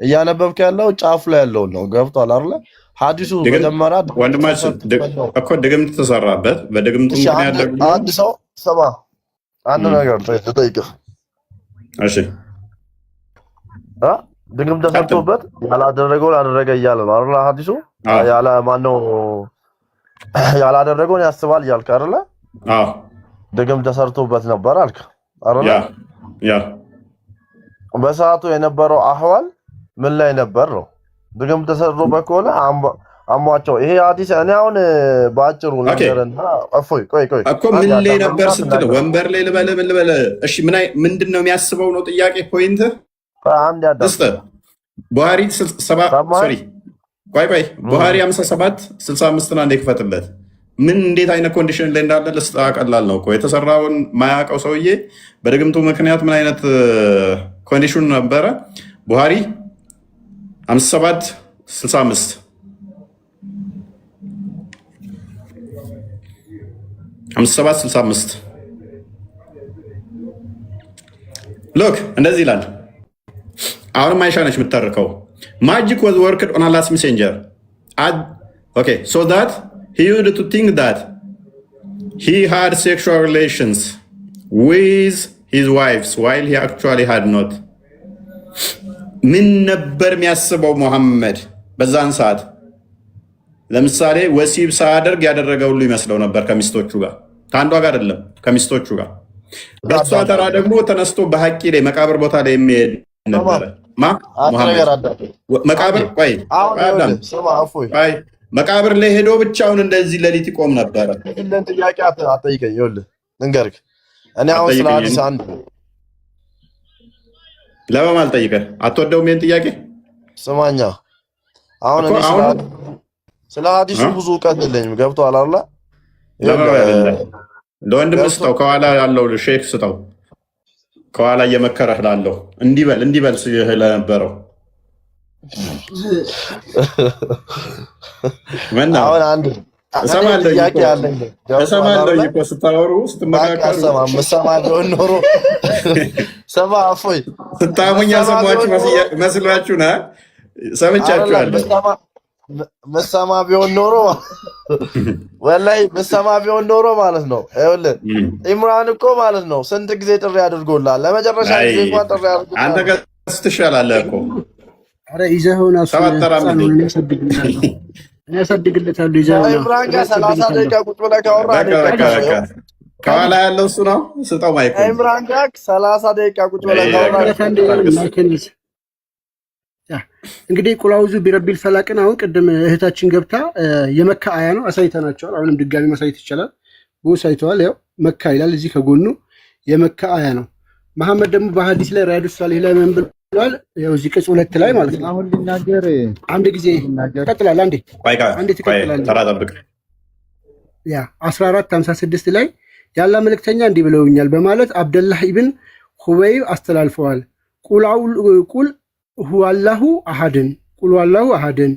Speaker 7: እያነበብክ ያለው ጫፉ ላይ ያለውን ነው። ገብቷል አይደለ? ሐዲሱ መጀመሪያ
Speaker 1: ወንድማችን እኮ ድግምት ተሰራበት። በድግምቱ ምክንያት ደግሞ
Speaker 7: አንድ ሰው ሰማ አንድ ነገር ተጠይቀህ።
Speaker 1: እሺ
Speaker 7: ድግምት ተሰርቶበት ያላደረገውን አደረገ እያለ ነው አይደለ? ሐዲሱ ያለ ማነው ያላደረገውን ያስባል እያልክ አይደለ?
Speaker 1: አዎ
Speaker 7: ድግምት ተሰርቶበት ነበር አልክ አይደለ?
Speaker 1: ያ
Speaker 7: በሰዓቱ የነበረው አህዋል ምን ላይ ነበር ነው? ድግምት ተሰርቶበት ከሆነ አሟቸው። ይሄ ሐዲስ እኔ አሁን ባጭሩ ነገርና እፎይ ቆይ
Speaker 1: እኮ ምን ላይ ነበር ስትል ወንበር ላይ ልበል ምን ልበል? እሺ ምንድን ነው የሚያስበው ነው ጥያቄ ፖይንት።
Speaker 7: አንድ ያዳስ
Speaker 1: ቡሃሪ ቆይ ቡሃሪ 57 65 እና ክፈትለት። ምን እንዴት አይነት ኮንዲሽን ላይ እንዳለ ልስጣ። ቀላል ነው እኮ የተሰራውን ማያውቀው ሰውዬ በድግምቱ ምክንያት ምን አይነት ኮንዲሽን ነበረ? ቡሃሪ 57 65 57 65 ሎክ እንደዚህ ይላል። አሁንም አይሻ ነች የምታርከው። ማጂክ was worked on Allah's messenger. Okay, so that he used to think that he had sexual relations with his wives while he actually had not. ምን ነበር የሚያስበው ሙሐመድ በዛን ሰዓት? ለምሳሌ ወሲብ ሳያደርግ ያደረገ ሁሉ ይመስለው ነበር ከሚስቶቹ ጋር፣ ከአንዷ ጋር አይደለም ከሚስቶቹ ጋር። በሷ ተራ ደግሞ ተነስቶ በሐቂ ላይ መቃብር ቦታ ላይ የሚሄድ ነበረ። መቃብር መቃብር ላይ ሄዶ ብቻውን እንደዚህ ሌሊት ይቆም ነበረ።
Speaker 7: ጥያቄ አጠይቀኝ። ይኸውልህ ልንገርህ፣ እኔ አሁን ስለ ሐዲስ አንድ
Speaker 1: ለማን አልጠይቀህ? አትወደውም ይሄን ጥያቄ?
Speaker 7: ስማኛ፣ አሁን እኔ ስለ ሐዲሱ ብዙ እውቀት የለኝም። ገብቶሃል አይደል?
Speaker 1: ለወንድም ስጠው፣ ከኋላ ያለው ሼክ ስጠው፣ ከኋላ እየመከረህ ላለው እንዲበል ሲህ ለነበረው
Speaker 7: አሁን አንድ
Speaker 1: እሰማለሁ እኮ ስታወሩ ስትመካከሩ
Speaker 7: ምሰማ ቢሆን ኖሮ ሰማ እፎይ
Speaker 1: ስታሙኛ ሰማችሁ መስሏችሁ ና ሰምቻችኋለሁ።
Speaker 7: ምሰማ ቢሆን ኖሮ ወላሂ ምሰማ ቢሆን ኖሮ ማለት ነው። ይኸውልህ ኢምራን እኮ ማለት ነው ስንት ጊዜ ጥሪ አድርጎልሃል። ለመጨረሻ ጊዜ እንኳን ጥሪ አድርጎልሃል።
Speaker 1: አንተ ከእሱ ትሻላለህ እኮ።
Speaker 2: ኧረ ይዘኸውና እኔ ያሳድግለታለሁ። ይዘኸውና
Speaker 7: ኢምራን ጋር 30 ደቂቃ ቁጭ ብለህ ካወራህ
Speaker 1: ከኋላ ያለው እሱ ነው። ስጠው ማይክ።
Speaker 7: ኢምራን ጋር 30 ደቂቃ ቁጭ ብለህ ካወራህ
Speaker 2: እንግዲህ ቁል አዑዙ ቢረቢል ፈላቅን አሁን ቅድም እህታችን ገብታ የመካ አያ ነው አሳይተናቸዋል። አሁንም ድጋሚ ማሳየት ይቻላል። ቦስ አይተዋል። ያው መካ ይላል እዚህ ከጎኑ የመካ አያ ነው። መሐመድ ደግሞ በሐዲስ ላይ ራያዱ ሳሊህ ላይ ምን ብሏል? ያው እዚህ ቅጽ 2 ላይ ማለት ነው።
Speaker 4: አሁን ልናገር
Speaker 2: አንድ ጊዜ ይቀጥላል። አንዴ ትቀጥላለህ።
Speaker 1: ተራ ጠብቅ።
Speaker 2: ያ 1456 ላይ ያላ መልእክተኛ እንዲህ ብለውኛል በማለት አብደላህ ኢብን ሁበይብ አስተላልፈዋል። ቁል ሁወላሁ አሐድን ቁል ሁወላሁ አሐድን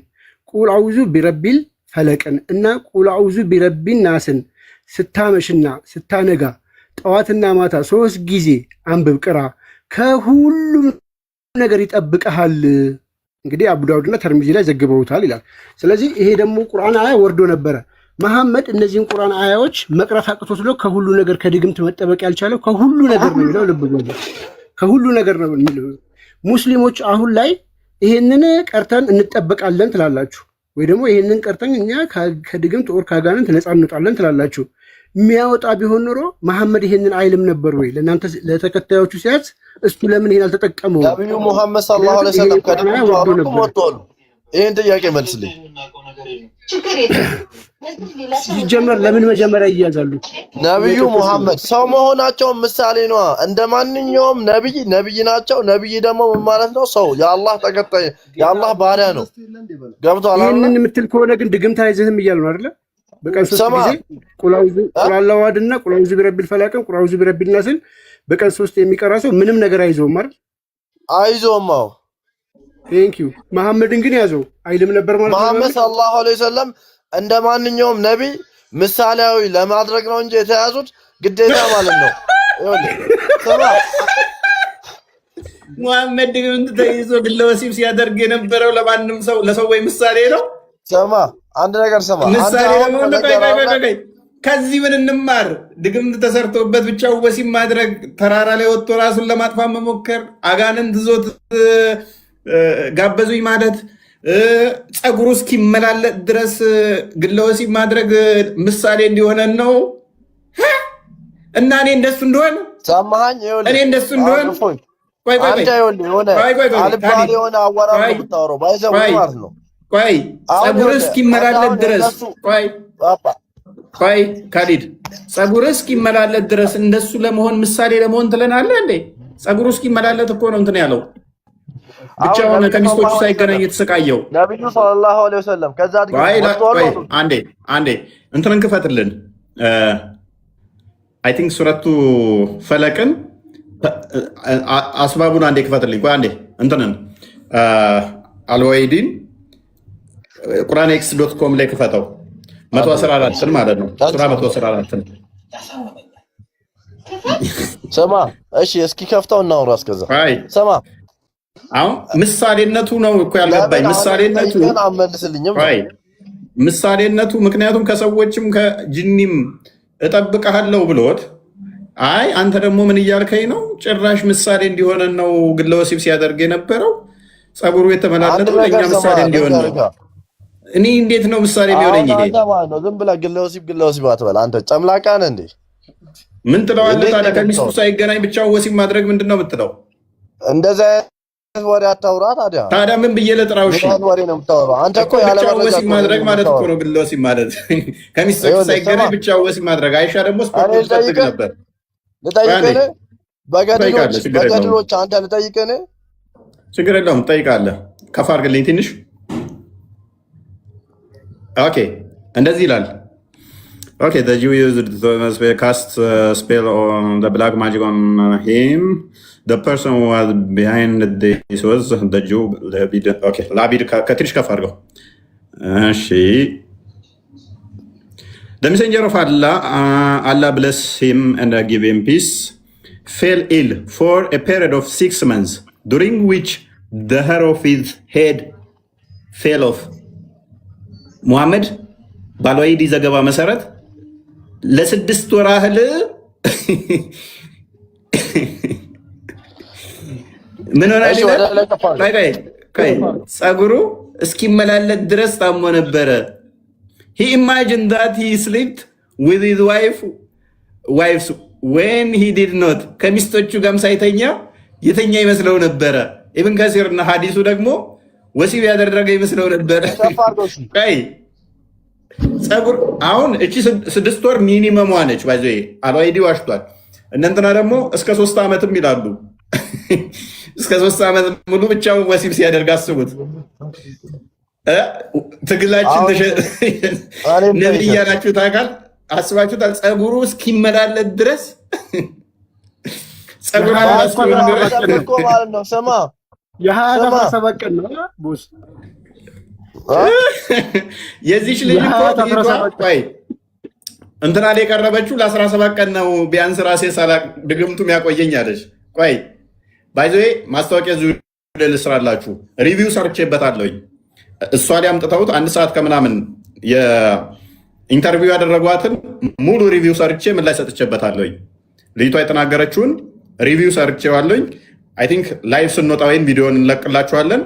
Speaker 2: ቁል አዑዙ ቢረቢል ፈለቅን እና ቁል አዑዙ ቢረቢን ናስን ስታመሽና ስታነጋ ጠዋትና ማታ 3 ጊዜ አንብብ ቅራ፣ ከሁሉም ነገር ይጠብቀሃል። እንግዲህ አቡ ዳውድና ተርሚዚ ላይ ዘግበውታል ይላል። ስለዚህ ይሄ ደግሞ ቁርአን አያ ወርዶ ነበረ። መሐመድ እነዚህን ቁርአን አያዎች መቅራት አቅቶት ነው ከሁሉ ነገር ከድግምት መጠበቅ ያልቻለው። ከሁሉ ነገር ነው የሚለው ልብ በሉ፣ ከሁሉ ነገር ነው የሚለው። ሙስሊሞች አሁን ላይ ይሄንን ቀርተን እንጠበቃለን ትላላችሁ፣ ወይ ደግሞ ይሄንን ቀርተን እኛ ከድግምት ኦር ካጋንንት ነፃ እንወጣለን ትላላችሁ። የሚያወጣ ቢሆን ኖሮ መሐመድ ይሄንን አይልም ነበር ወይ? ለእናንተ ለተከታዮቹ ሲያዝ እሱ ለምን ይሄን አልተጠቀመው?
Speaker 7: ነብዩ ሙሐመድ ሰለላሁ ዐለይሂ ወሰለም ከድግምት ወጥቷል። ይሄን ጥያቄ መልስልኝ።
Speaker 2: ሲጀመር ለምን መጀመሪያ ይያዛሉ?
Speaker 7: ነብዩ ሙሐመድ ሰው መሆናቸውን ምሳሌ ነው። እንደ ማንኛውም ነብይ ናቸው። ነብይ ደግሞ ምን ማለት ነው? ሰው የአላህ ተከታይ የአላህ ባሪያ ነው። ገብቶሃል?
Speaker 2: ይሄንን የምትል ከሆነ ግን ድግምት አይዘህም እያሉ ነው አይደለ? በቀን 3 ጊዜ ቁል አላሁ አሐድና ቁል አዑዙ ቢረቢል ፈላቅን ቁል አዑዙ ቢረቢን ናስን በቀን 3 የሚቀራ ሰው ምንም ነገር አይዘውም አይደል?
Speaker 7: አይዘውም። አዎ
Speaker 2: ቴንክ ዩ። መሐመድን ግን ያዘው አይልም ነበር ማለት ነው።
Speaker 7: መሐመድ ሰለላሁ ዐለይሂ ወሰለም እንደ ማንኛውም ነብይ ምሳሌያዊ ለማድረግ ነው እንጂ የተያዙት ግዴታ ማለት ነው።
Speaker 1: መሐመድ ግን ተይዞ ግለወሲብ ሲያደርግ የነበረው ለማንም ሰው ለሰው ወይ ምሳሌ ነው።
Speaker 7: ሰማ አንድ ነገር ሰማ
Speaker 1: ምሳሌ ነው። ከዚህ ምን እንማር? ድግምት ተሰርቶበት ብቻው ወሲብ ማድረግ፣ ተራራ ላይ ወጥቶ ራሱን ለማጥፋት መሞከር፣ አጋንንት ዞት ጋበዙኝ ማለት፣ ፀጉሩ እስኪመላለጥ ድረስ ግለወሲብ ማድረግ ምሳሌ እንዲሆነን ነው። እና እኔ እንደሱ እንደሆነ
Speaker 7: ሰማኸኝ?
Speaker 1: እኔ እንደሱ እንደሆነ ቆይ ፀጉር እስኪመላለጥ ድረስ ቆይ ካሊድ ፀጉር እስኪመላለጥ ድረስ እንደሱ ለመሆን ምሳሌ ለመሆን ትለናለህ እንዴ? ፀጉሩ እስኪመላለጥ እኮ ነው እንትን ያለው ብቻውን ከሚስቶቹ ሳይገናኝ የተሰቃየው
Speaker 7: ነብዩ ሰለላሁ ዐለይሂ ወሰለም ከዛ
Speaker 1: አንዴ እንትንን ክፈትልን። አይ ቲንክ ሱረቱ ፈለቅን አስባቡን አንዴ ክፈትልኝ። ቆይ አንዴ እንትንን አልወይዲን ቁርአንኤክስ.ኮም ላይ ክፈተው 114 ማለት ነው። ሱራ 114
Speaker 7: ሰማ። እሺ እስኪ ከፍተው እናውራ። እስከዛ ሰማ።
Speaker 1: አሁን ምሳሌነቱ ነው እኮ ያልገባኝ። ምሳሌነቱ ምክንያቱም ከሰዎችም ከጅኒም እጠብቅሃለሁ ብሎት፣ አይ አንተ ደግሞ ምን እያልከኝ ነው? ጭራሽ ምሳሌ እንዲሆነን ነው ግለ ወሲብ ሲያደርግ የነበረው ጸጉሩ የተመላለጠው ለእኛ ምሳሌ እንዲሆን ነው። እኔ እንዴት ነው ምሳሌ የሚሆነኝ? ይሄ
Speaker 7: ዝም ብለህ ግለ ወሲብ አትበል አንተ ጨምላቃ ነህ እንዴ?
Speaker 1: ምን ትለዋለህ ታዲያ? ከሚስቱ ሳይገናኝ ብቻውን ወሲብ ማድረግ ምንድን ነው የምትለው?
Speaker 7: እንደዛ ወሬ አታውራ።
Speaker 1: ታዲያ ምን ብዬ ልጥራው? እሺ
Speaker 7: ወሬ ነው የምታወራው አንተ እኮ። ያለ
Speaker 1: ወሲብ ማድረግ ማለት እኮ ነው ግለ ወሲብ ማለት። ከሚስቱ ሳይገናኝ ብቻውን ወሲብ ማድረግ። አይሻ ደግሞ ስፖርት ትጠብቅ ነበር።
Speaker 7: ልጠይቅህ በገድሎች አንተ ልጠይቅህ።
Speaker 1: ችግር የለውም ትጠይቃለህ። ከፍ አድርግልኝ ትንሽ። ኦኬ እንደዚህ ይላል። Okay, the Jew used to cast a spell on the black magic on him. The person who was behind this was the Jew, Labid. Okay, Labid, ከትንሽ ከፍ አድርገው። እሺ The messenger of Allah, Allah bless him and give him peace, fell ill for a period of 6 months, during which the hair of his head fell off. ሙሐመድ ባልዋይዲ ዘገባ መሰረት ለስድስት ወር ያህል ምን ሆነ ጸጉሩ እስኪመላለጥ ድረስ ታሞ ነበረ። he imagined that he slept with his wives when he did not. ከሚስቶቹ ጋርም ሳይተኛ የተኛ ይመስለው ነበረ። ኢብን ከሲርና ሐዲሱ ደግሞ ወሲብ ያደረገ ይመስለው ነበረ። ጸጉር አሁን እቺ 6 ወር ሚኒመም ነች። ባይዘ አልዋይዲ ዋሽቷል። እናንተና ደግሞ እስከ 3 ዓመትም ይላሉ። እስከ 3 ዓመት ሙሉ ብቻውን ወሲብ ሲያደርግ አስቡት። ትግላችን ነብይ ያላችሁ ታውቃል። አስባችሁታል? ጸጉሩ እስኪመላለጥ ድረስ ጸጉሩ ማለት
Speaker 7: ነው። ሰማ
Speaker 2: የ27 ቀን ነው ቦስ
Speaker 1: የዚች ልጅ እንትና ላይ የቀረበችው ለ17 ቀን ነው። ቢያንስ ራሴ ሳላቅ ድግምቱም ያቆየኝ አለች። ቆይ ባይዘ ማስታወቂያ ዙ ልስራላችሁ። ሪቪው ሰርቼበታለሁኝ። እሷ ላይ አምጥተውት 1 ሰዓት ከምናምን የኢንተርቪው ያደረጓትን ሙሉ ሪቪው ሰርቼ ምን ላይ ሰጥቼበታለሁኝ። ልጅቷ የተናገረችውን ሪቪው ሰርቼዋለሁኝ። አይ ቲንክ ላይቭ ስንወጣ ወይም ቪዲዮን እንለቅላችኋለን።